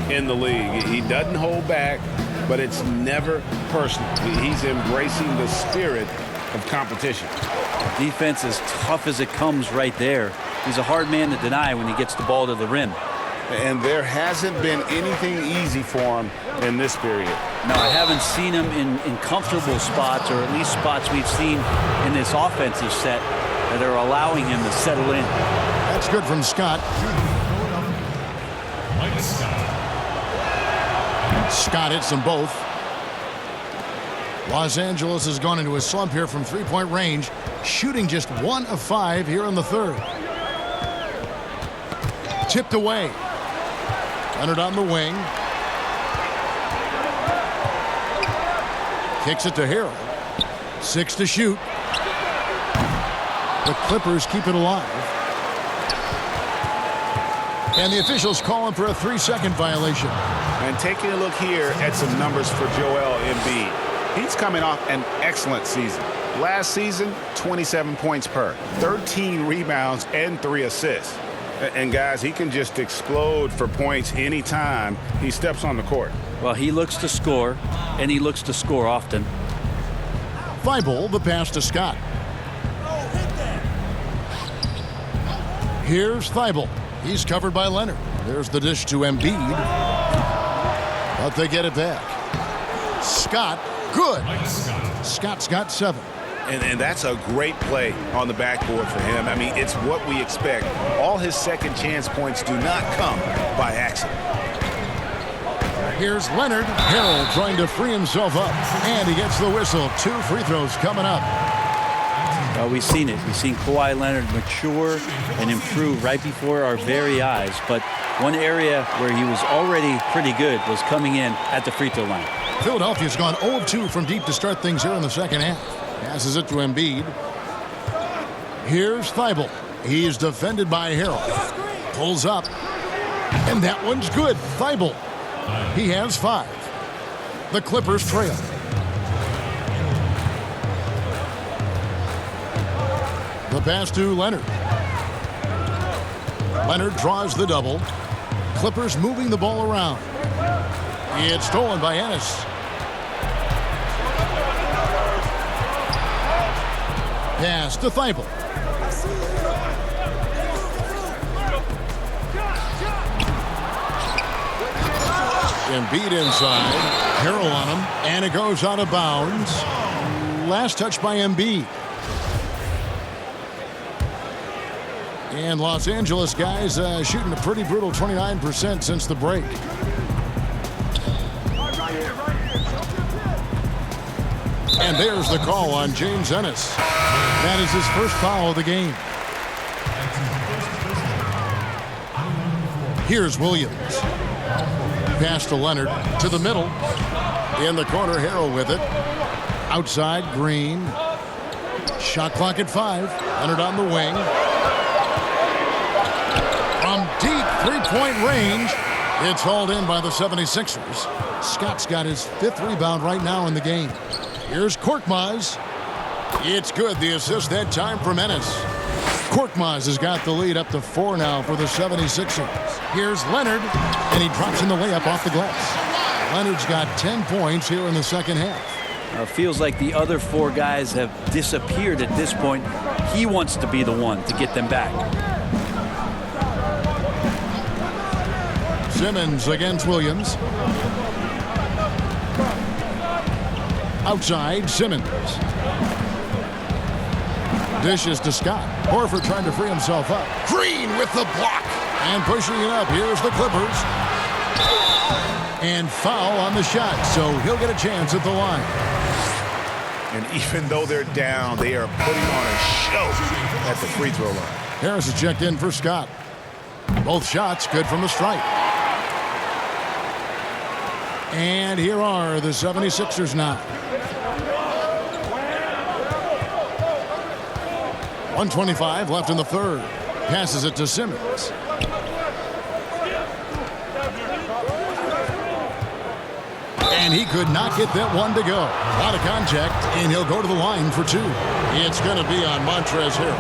in the league. He doesn't hold back, but it's never personal. He's embracing the spirit of competition. Defense as tough as it comes right there. He's a hard man to deny when he gets the ball to the rim. And there hasn't been anything easy for him in this period. No, I haven't seen him in comfortable spots, or at least spots we've seen in this offensive set that are allowing him to settle in. That's good from Scott. Scott hits them both. Los Angeles has gone into a slump here from three-point range, shooting just 1 of 5 here in the third. Tipped away. Leonard on the wing. Kicks it to Harrell. 6 to shoot. The Clippers keep it alive. And the officials call him for a 3-second violation. And taking a look here at some numbers for Joel Embiid. He's coming off an excellent season. Last season, 27 points per, 13 rebounds, and 3 assists. And guys, he can just explode for points anytime he steps on the court. Well, he looks to score, and he looks to score often. Thibault, the pass to Scott. Here's Thibault. He's covered by Leonard. There's the dish to Embiid. But they get it back. Scott, good. Scott's got 7. And that's a great play on the backboard for him. I mean, it's what we expect. All his second chance points do not come by accident. Here's Leonard. Harrell trying to free himself up. And he gets the whistle. 2 free throws coming up. Well, we've seen it. We've seen Kawhi Leonard mature and improve right before our very eyes. But one area where he was already pretty good was coming in at the free throw line. Philadelphia's gone 0 of 2 from deep to start things here in the second half. Passes it to Embiid. Here's Thibault. He's defended by Harrell. Pulls up. And that one's good. Thibault. He has 5. The Clippers trail. The pass to Leonard. Leonard draws the double. Clippers moving the ball around. It's stolen by Ennis. Pass to Thibault. Embiid inside. Harrell on him. And it goes out of bounds. Last touch by Embiid. And Los Angeles guys shooting a pretty brutal 29% since the break. And there's the call on James Ennis. That is his first foul of the game. Here's Williams. Pass to Leonard to the middle. In the corner, Harrell with it. Outside, Green. Shot clock at 5. Leonard on the wing. From deep three-point range, it's hauled in by the 76ers. Scott's got his 5th rebound right now in the game. Here's Korkmaz. It's good. The assist that time from Ennis. Korkmaz has got the lead up to 4 now for the 76ers. Here's Leonard, and he drops in the layup off the glass. Leonard's got 10 points here in the second half. It feels like the other 4 guys have disappeared at this point. He wants to be the one to get them back. Simmons against Williams. Outside, Simmons. Dishes to Scott. Horford trying to free himself up. Green with the block. And pushing it up. Here's the Clippers. And foul on the shot, so he'll get a chance at the line. And even though they're down, they are putting on a show at the free throw line. Harris is checked in for Scott. Both shots good from the stripe. And here are the 76ers now. 1:25 left in the third. Passes it to Simmons. And he could not get that one to go. Out of contact, and he'll go to the line for 2. It's going to be on Montrezl Harrell.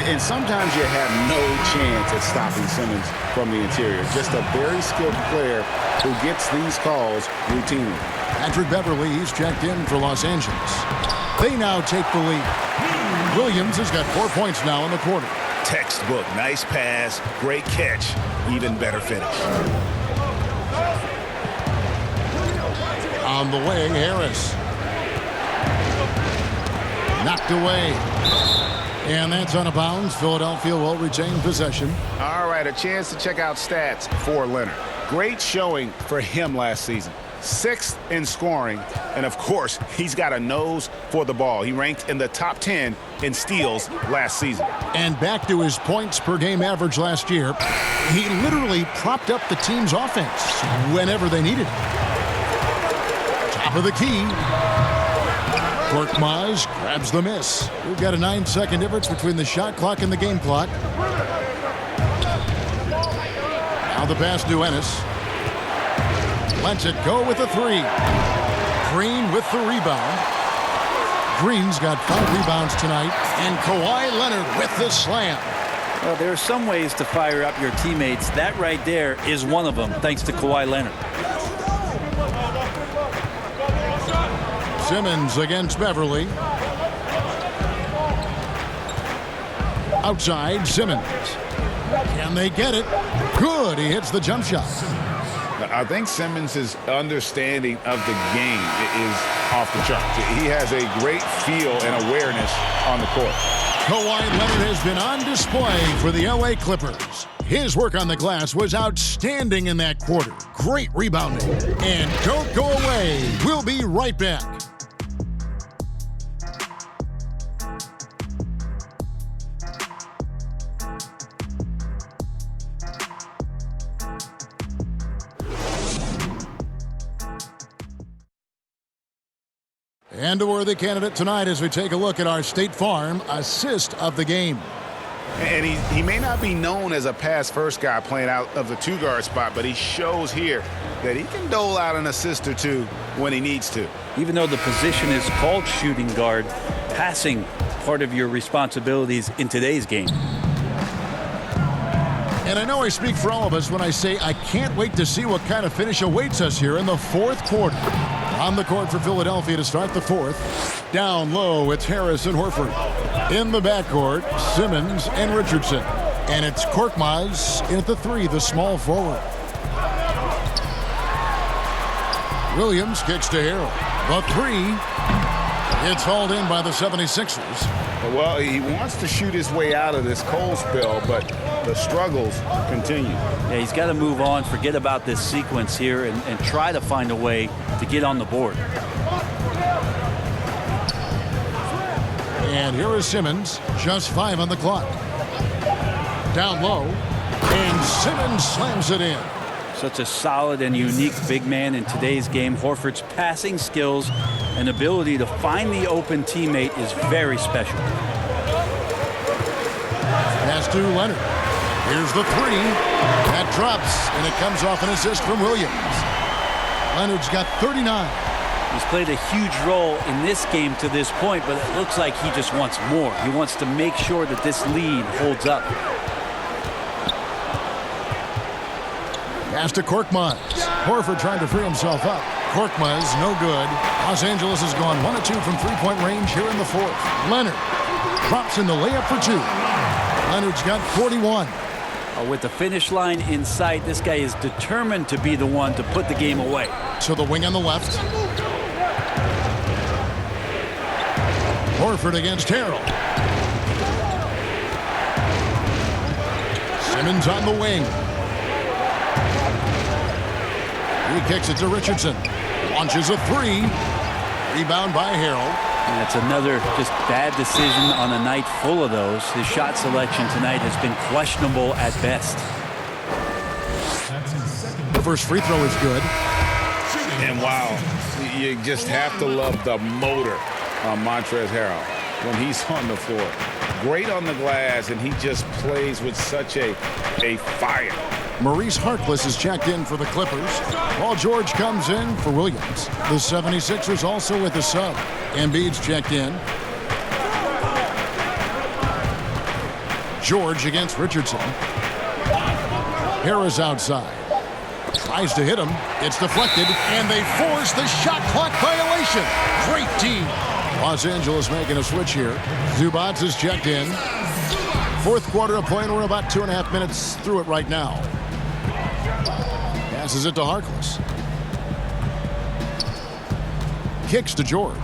And sometimes you have no chance at stopping Simmons from the interior. Just a very skilled player who gets these calls routinely. Patrick Beverly, he's checked in for Los Angeles. They now take the lead. Williams has got 4 points now in the quarter. Textbook, nice pass, great catch, even better finish. On the way, Harris. Knocked away. And that's out of bounds. Philadelphia will retain possession. All right, a chance to check out stats for Leonard. Great showing for him last season. 6th in scoring, and of course, he's got a nose for the ball. He ranked in the top 10 in steals last season. And back to his points per game average last year, he literally propped up the team's offense whenever they needed it. Top of the key. Korkmaz grabs the miss. We've got a 9-second difference between the shot clock and the game clock. Now the pass to Ennis. Lets it go with a 3. Green with the rebound. Green's got 5 rebounds tonight. And Kawhi Leonard with the slam. Well, there are some ways to fire up your teammates. That right there is one of them, thanks to Kawhi Leonard. Simmons against Beverly. Outside, Simmons. Can they get it? Good. He hits the jump shot. I think Simmons' understanding of the game is off the charts. He has a great feel and awareness on the court. Kawhi Leonard has been on display for the LA Clippers. His work on the glass was outstanding in that quarter. Great rebounding. And don't go away. We'll be right back. And a worthy candidate tonight as we take a look at our State Farm assist of the game. And he may not be known as a pass-first guy playing out of the two-guard spot, but he shows here that he can dole out an assist or two when he needs to. Even though the position is called shooting guard, passing part of your responsibilities in today's game. And I know I speak for all of us when I say I can't wait to see what kind of finish awaits us here in the fourth quarter. On the court for Philadelphia to start the fourth. Down low, it's Harris and Horford. In the backcourt, Simmons and Richardson. And it's Korkmaz in at the three, the small forward. Williams kicks to Harrell. The three. It's hauled in by the 76ers. Well, he wants to shoot his way out of this cold spell, but the struggles continue. Yeah, he's got to move on, forget about this sequence here, and try to find a way to get on the board. And here is Simmons, just 5 on the clock. Down low, and Simmons slams it in. Such a solid and unique big man in today's game. Horford's passing skills and ability to find the open teammate is very special. Pass to Leonard. Here's the three. That drops, and it comes off an assist from Williams. Leonard's got 39. He's played a huge role in this game to this point, but it looks like he just wants more. He wants to make sure that this lead holds up. Pass to Korkmaz. Horford trying to free himself up. Korkmaz, no good. Los Angeles has gone 1 of 2 from three-point range here in the fourth. Leonard drops in the layup for 2. Leonard's got 41. With the finish line in sight, this guy is determined to be the one to put the game away. To the wing on the left. Horford against Harrell. Simmons on the wing. He kicks it to Richardson. Launches a three. Rebound by Harrell. And that's another just bad decision on a night full of those. His shot selection tonight has been questionable at best. The first free throw is good. And wow, you just have to love the motor on Montrezl Harrell when he's on the floor. Great on the glass, and he just plays with such a fire. Maurice Harkless is checked in for the Clippers. Paul George comes in for Williams. The 76ers also with the sub. Embiid's checked in. George against Richardson. Harris outside. Tries to hit him. It's deflected, and they force the shot clock violation. Great D. Los Angeles making a switch here. Zubats is checked in. Fourth quarter of play, and we're about 2.5 minutes through it right now. Passes it to Harkless. Kicks to George.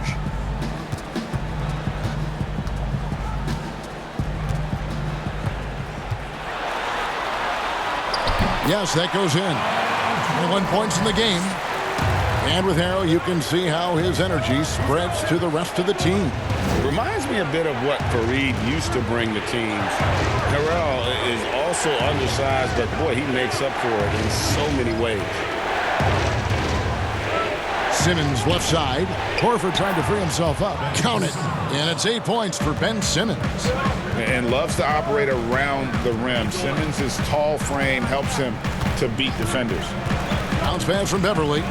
Yes, that goes in. 21 points in the game. And with Harrell, you can see how his energy spreads to the rest of the team. It reminds me a bit of what Fareed used to bring to teams. Harrell is also undersized, but boy, he makes up for it in so many ways. Simmons left side. Horford trying to free himself up. Count it. And it's 8 points for Ben Simmons. And loves to operate around the rim. Simmons' tall frame helps him to beat defenders. Bounce pass from Beverly.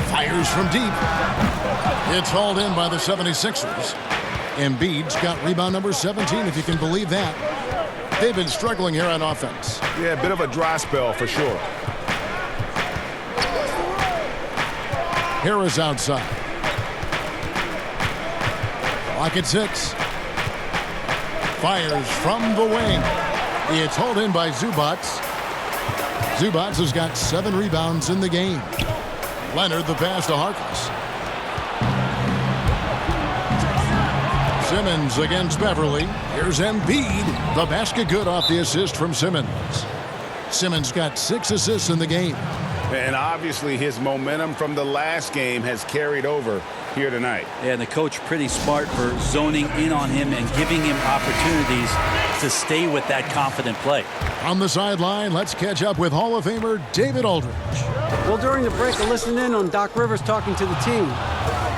Fires from deep. It's hauled in by the 76ers. Embiid's got rebound number 17, if you can believe that. They've been struggling here on offense. Yeah, a bit of a dry spell for sure. Harris outside. Clock at 6. Fires from the wing. It's hauled in by Zubats. Zubats has got 7 rebounds in the game. Leonard the pass to Harkless. Simmons against Beverly. Here's Embiid. The basket good off the assist from Simmons. Simmons got 6 assists in the game. And obviously his momentum from the last game has carried over here tonight. Yeah, and the coach pretty smart for zoning in on him and giving him opportunities to stay with that confident play. On the sideline, let's catch up with Hall of Famer David Aldridge. Well, during the break, I listened in on Doc Rivers talking to the team.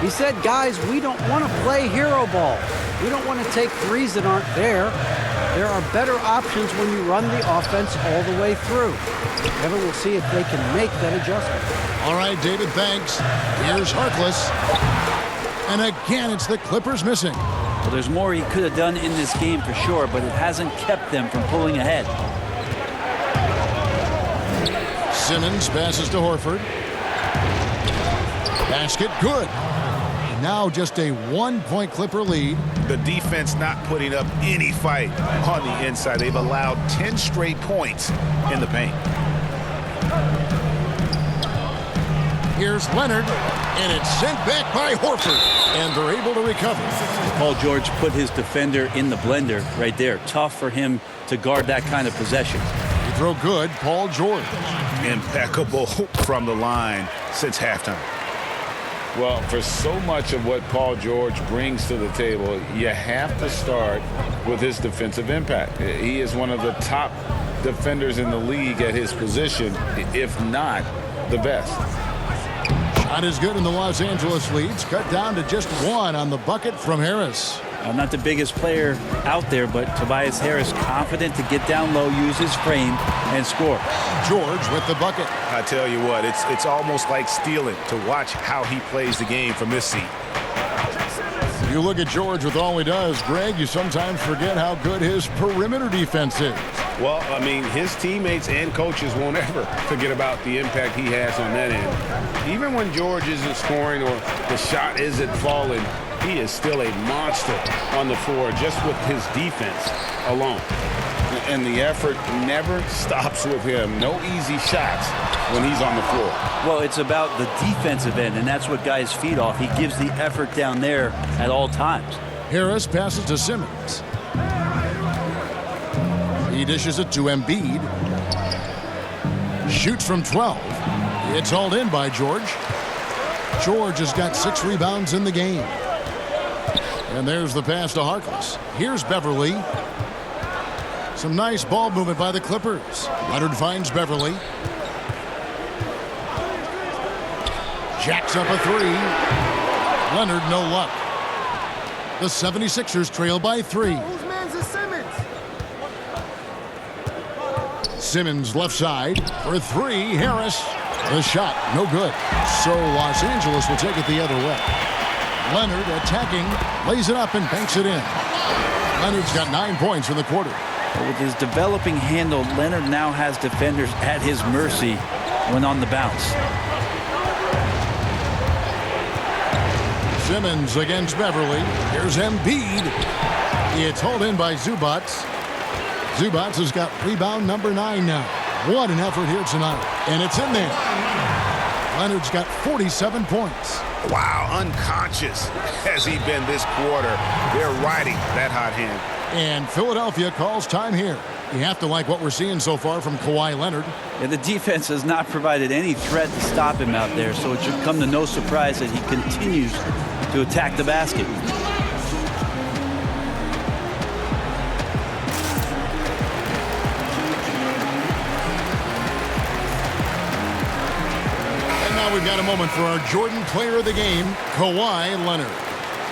He said, guys, we don't want to play hero ball. We don't want to take threes that aren't there. There are better options when you run the offense all the way through. Kevin will see if they can make that adjustment. All right, David, thanks. Here's Harkless. And again, it's the Clippers missing. Well, there's more he could have done in this game for sure, but it hasn't kept them from pulling ahead. Simmons passes to Horford. Basket good. And now just a 1-point Clipper lead. The defense not putting up any fight on the inside. They've allowed 10 straight points in the paint. Here's Leonard, and it's sent back by Horford, and they're able to recover. Paul George put his defender in the blender right there. Tough for him to guard that kind of possession. He throw good, Paul George. Impeccable from the line since halftime. Well, for so much of what Paul George brings to the table, you have to start with his defensive impact. He is one of the top defenders in the league at his position, if not the best. Shot is good, and the Los Angeles leads cut down to just 1 on the bucket from Harris. Not the biggest player out there, but Tobias Harris confident to get down low, use his frame, and score. George with the bucket. I tell you what, it's almost like stealing to watch how he plays the game from this seat. You look at George with all he does, Greg, you sometimes forget how good his perimeter defense is. Well, I mean, his teammates and coaches won't ever forget about the impact he has on that end. Even when George isn't scoring or the shot isn't falling, he is still a monster on the floor just with his defense alone. And the effort never stops with him. No easy shots when he's on the floor. Well, it's about the defensive end, and that's what guys feed off. He gives the effort down there at all times. Harris passes to Simmons. He dishes it to Embiid. Shoots from 12. It's hauled in by George. George has got 6 rebounds in the game. And there's the pass to Harkless. Here's Beverly. Some nice ball movement by the Clippers. Leonard finds Beverly. Jacks up a 3. Leonard, no luck. The 76ers trail by 3. Whose man's is Simmons? Simmons left side for 3. Harris. The shot, no good. So Los Angeles will take it the other way. Leonard attacking, lays it up and banks it in. Leonard's got 9 points in the quarter. With his developing handle, Leonard now has defenders at his mercy when on the bounce. Simmons against Beverly. Here's Embiid. It's hauled in by Zubac. Zubac has got rebound number 9 now. What an effort here tonight. And it's in there. Leonard's got 47 points. Wow, unconscious has he been this quarter. They're riding that hot hand. And Philadelphia calls time here. You have to like what we're seeing so far from Kawhi Leonard. And the defense has not provided any threat to stop him out there, so it should come to no surprise that he continues to attack the basket. And now we've got a moment for our Jordan player of the game, Kawhi Leonard.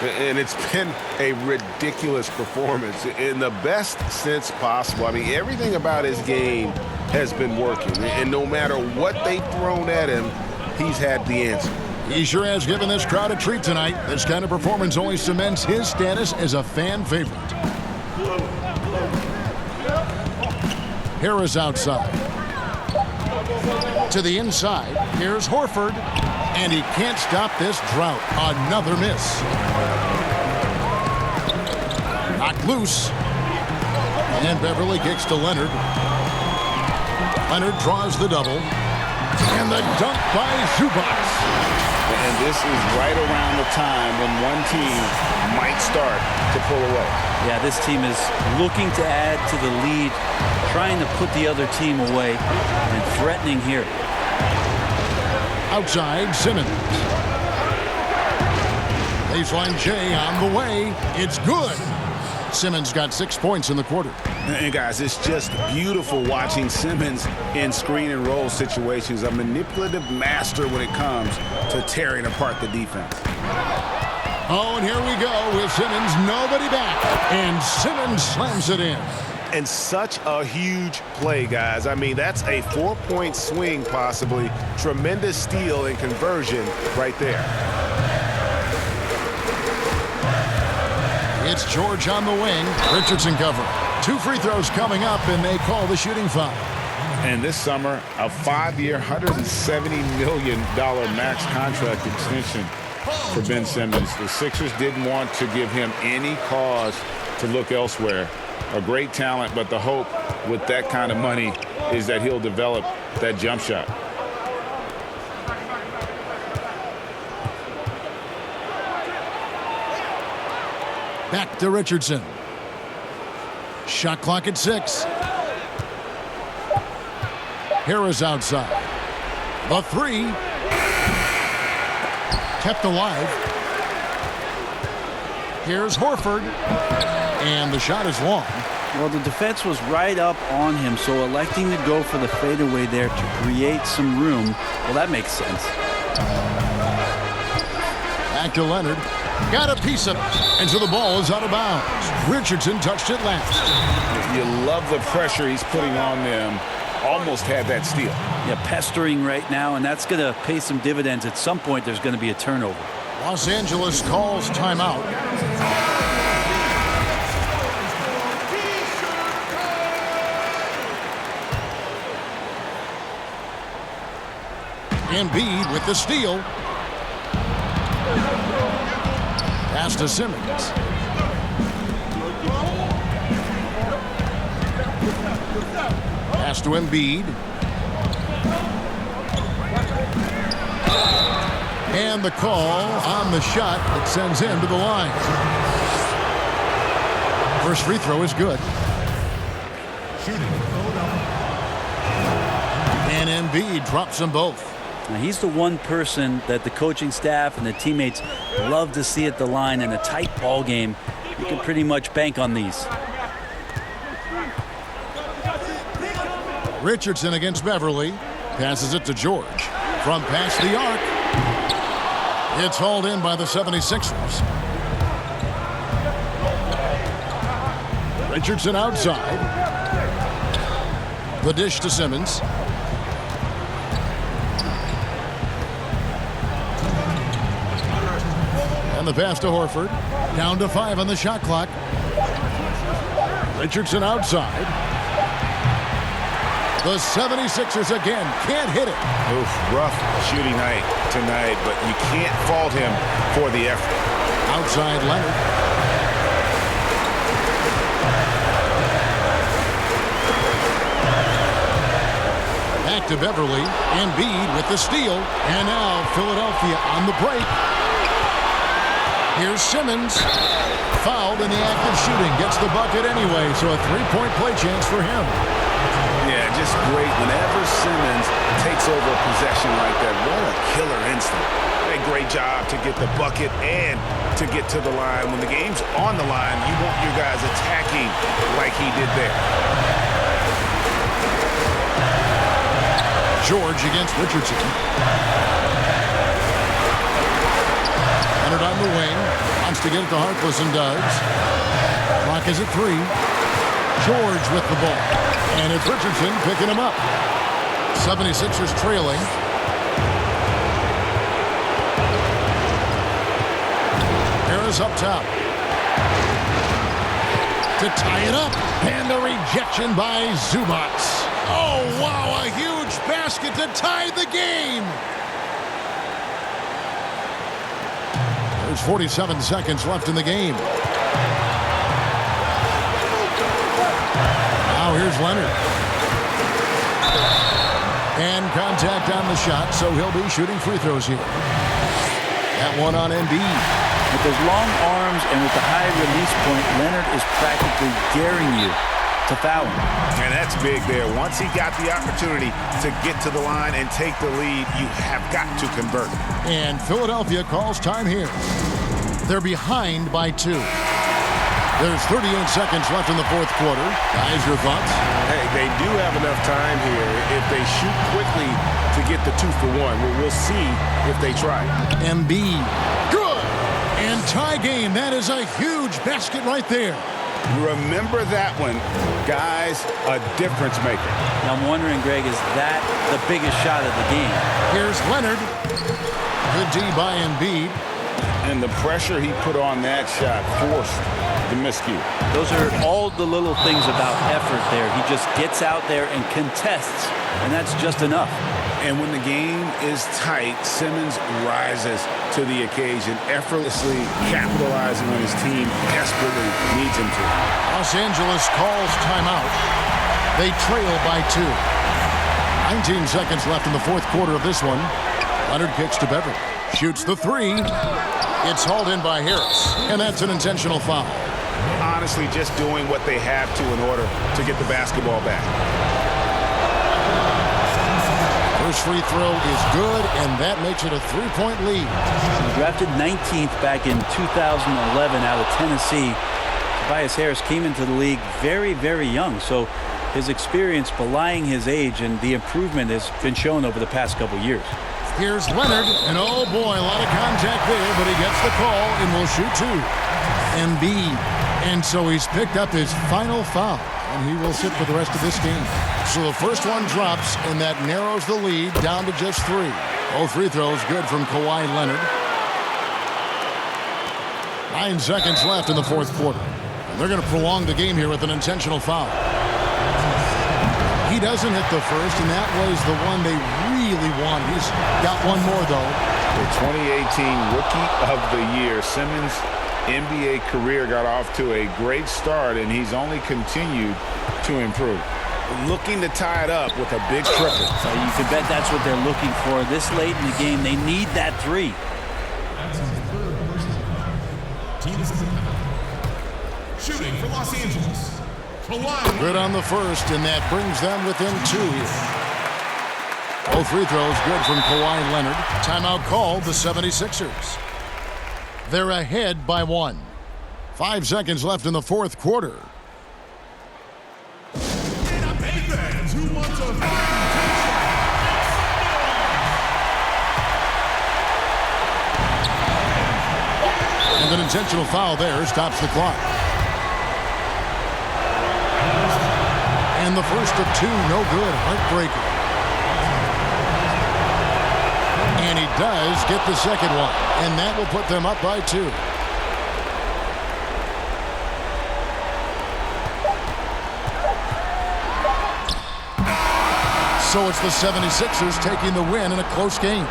And it's been a ridiculous performance in the best sense possible. I mean, everything about his game has been working. And no matter what they've thrown at him, he's had the answer. He sure has given this crowd a treat tonight. This kind of performance only cements his status as a fan favorite. Harris outside. To the inside. Here's Horford. And he can't stop this drought. Another miss. Knocked loose. And Beverly kicks to Leonard. Leonard draws the double. And the dunk by Zubac. And this is right around the time when one team might start to pull away. Yeah, this team is looking to add to the lead, trying to put the other team away, and threatening here. Outside, Simmons. Baseline J on the way. It's good. Simmons got 6 points in the quarter. And guys, it's just beautiful watching Simmons in screen and roll situations. A manipulative master when it comes to tearing apart the defense. Oh, and here we go with Simmons. Nobody back. And Simmons slams it in. And such a huge play, guys. I mean, that's a 4-point swing possibly. Tremendous steal and conversion right there. It's George on the wing. Richardson cover. 2 free throws coming up, and they call the shooting foul. And this summer, a 5-year, $170 million max contract extension for Ben Simmons. The Sixers didn't want to give him any cause to look elsewhere. A great talent, but the hope with that kind of money is that he'll develop that jump shot. Back to Richardson. Shot clock at 6. Harris outside. The 3. Kept alive. Here's Horford. And the shot is long. Well, the defense was right up on him, so electing to go for the fadeaway there to create some room, well, that makes sense. Back to Leonard. Got a piece of it. And so the ball is out of bounds. Richardson touched it last. You love the pressure he's putting on them. Almost had that steal. Yeah, pestering right now, and that's going to pay some dividends. At some point, there's going to be a turnover. Los Angeles calls timeout. Embiid with the steal. Pass to Simmons. Pass to Embiid. And the call on the shot that sends him to the line. First free throw is good. And Embiid drops them both. Now, he's the one person that the coaching staff and the teammates love to see at the line in a tight ball game. You can pretty much bank on these. Richardson against Beverly. Passes it to George. From past the arc. It's hauled in by the 76ers. Richardson outside. The dish to Simmons. And the pass to Horford. Down to 5 on the shot clock. Richardson outside. The 76ers again can't hit it. Oof, rough shooting night tonight, but you can't fault him for the effort. Outside Leonard. Back to Beverly. Embiid with the steal. And now Philadelphia on the break. Here's Simmons. Fouled in the act of shooting. Gets the bucket anyway, so a 3-point play chance for him. Yeah, just great. Whenever Simmons takes over a possession like that, what a killer instinct. A great job to get the bucket and to get to the line. When the game's on the line, you want your guys attacking like he did there. George against Richardson. Leonard on the wing. Wants to get it to Harkless and does. Clock is at 3. George with the ball. And it's Richardson picking him up. 76ers trailing. Harris up top. To tie it up. And a rejection by Zubac. Oh, wow, a huge basket to tie the game. There's 47 seconds left in the game. Now here's Leonard. And contact on the shot, so he'll be shooting free throws here. That one on Embiid. With those long arms and with the high release point, Leonard is practically daring you to foul him. And that's big there. Once he got the opportunity to get to the line and take the lead, you have got to convert. And Philadelphia calls time here. They're behind by 2. There's 38 seconds left in the fourth quarter. Guys, your thoughts? Hey, they do have enough time here if they shoot quickly to get the 2 for 1. We'll see if they try. Embiid. Good. And tie game. That is a huge basket right there. Remember that one. Guys, a difference maker. Now I'm wondering, Greg, is that the biggest shot of the game? Here's Leonard. Good D by Embiid. And the pressure he put on that shot forced the miscue. Those are all the little things about effort there. He just gets out there and contests, and that's just enough. And when the game is tight, Simmons rises to the occasion, effortlessly capitalizing when his team desperately needs him to. Los Angeles calls timeout. They trail by 2. 19 seconds left in the fourth quarter of this one. Leonard kicks to Beverly. Shoots the 3. It's hauled in by Harris, and that's an intentional foul. Honestly, just doing what they have to in order to get the basketball back. First free throw is good, and that makes it a 3-point lead. Drafted 19th back in 2011 out of Tennessee. Tobias Harris came into the league very, very young, so his experience belying his age, and the improvement has been shown over the past couple years. Here's Leonard, and oh boy, a lot of contact there, but he gets the call and will shoot 2. Embiid, and so he's picked up his final foul, and he will sit for the rest of this game. So the first one drops, and that narrows the lead down to just 3. Both free throws good from Kawhi Leonard. 9 seconds left in the fourth quarter. And they're going to prolong the game here with an intentional foul. He doesn't hit the first, and that was the one they really want. He's got one more, though. The 2018 Rookie of the Year, Simmons' NBA career got off to a great start, and he's only continued to improve. Looking to tie it up with a big triple. So you can bet that's what they're looking for. This late in the game, they need that 3. Shooting for Los Angeles. Good on the first, and that brings them within 2 here. Both free throws good from Kawhi Leonard. Timeout called the 76ers. They're ahead by 1. 5 seconds left in the fourth quarter. And an intentional foul there stops the clock. And the first of 2, no good. Heartbreaker. And he does get the second one. And that will put them up by 2. So it's the 76ers taking the win in a close game.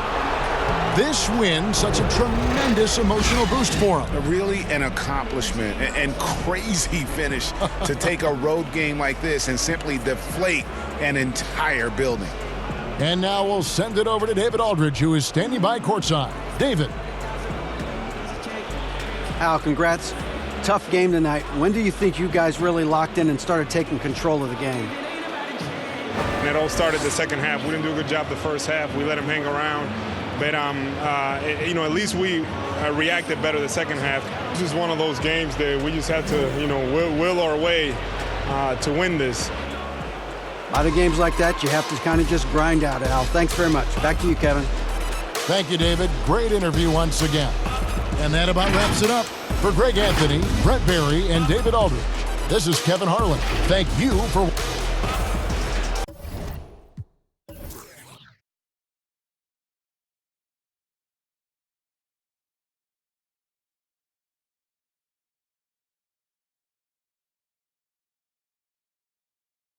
This win, such a tremendous emotional boost for them. Really an accomplishment and crazy finish to take a road game like this and simply deflate an entire building. And now we'll send it over to David Aldridge, who is standing by courtside. David. Al, congrats. Tough game tonight. When do you think you guys really locked in and started taking control of the game? It all started the second half. We didn't do a good job the first half. We let them hang around. But, at least we reacted better the second half. This is one of those games that we just have to, will our way to win this. A lot of games like that, you have to kind of just grind out, Al. Thanks very much. Back to you, Kevin. Thank you, David. Great interview once again. And that about wraps it up. For Greg Anthony, Brett Barry, and David Aldridge, this is Kevin Harlan. Thank you for watching.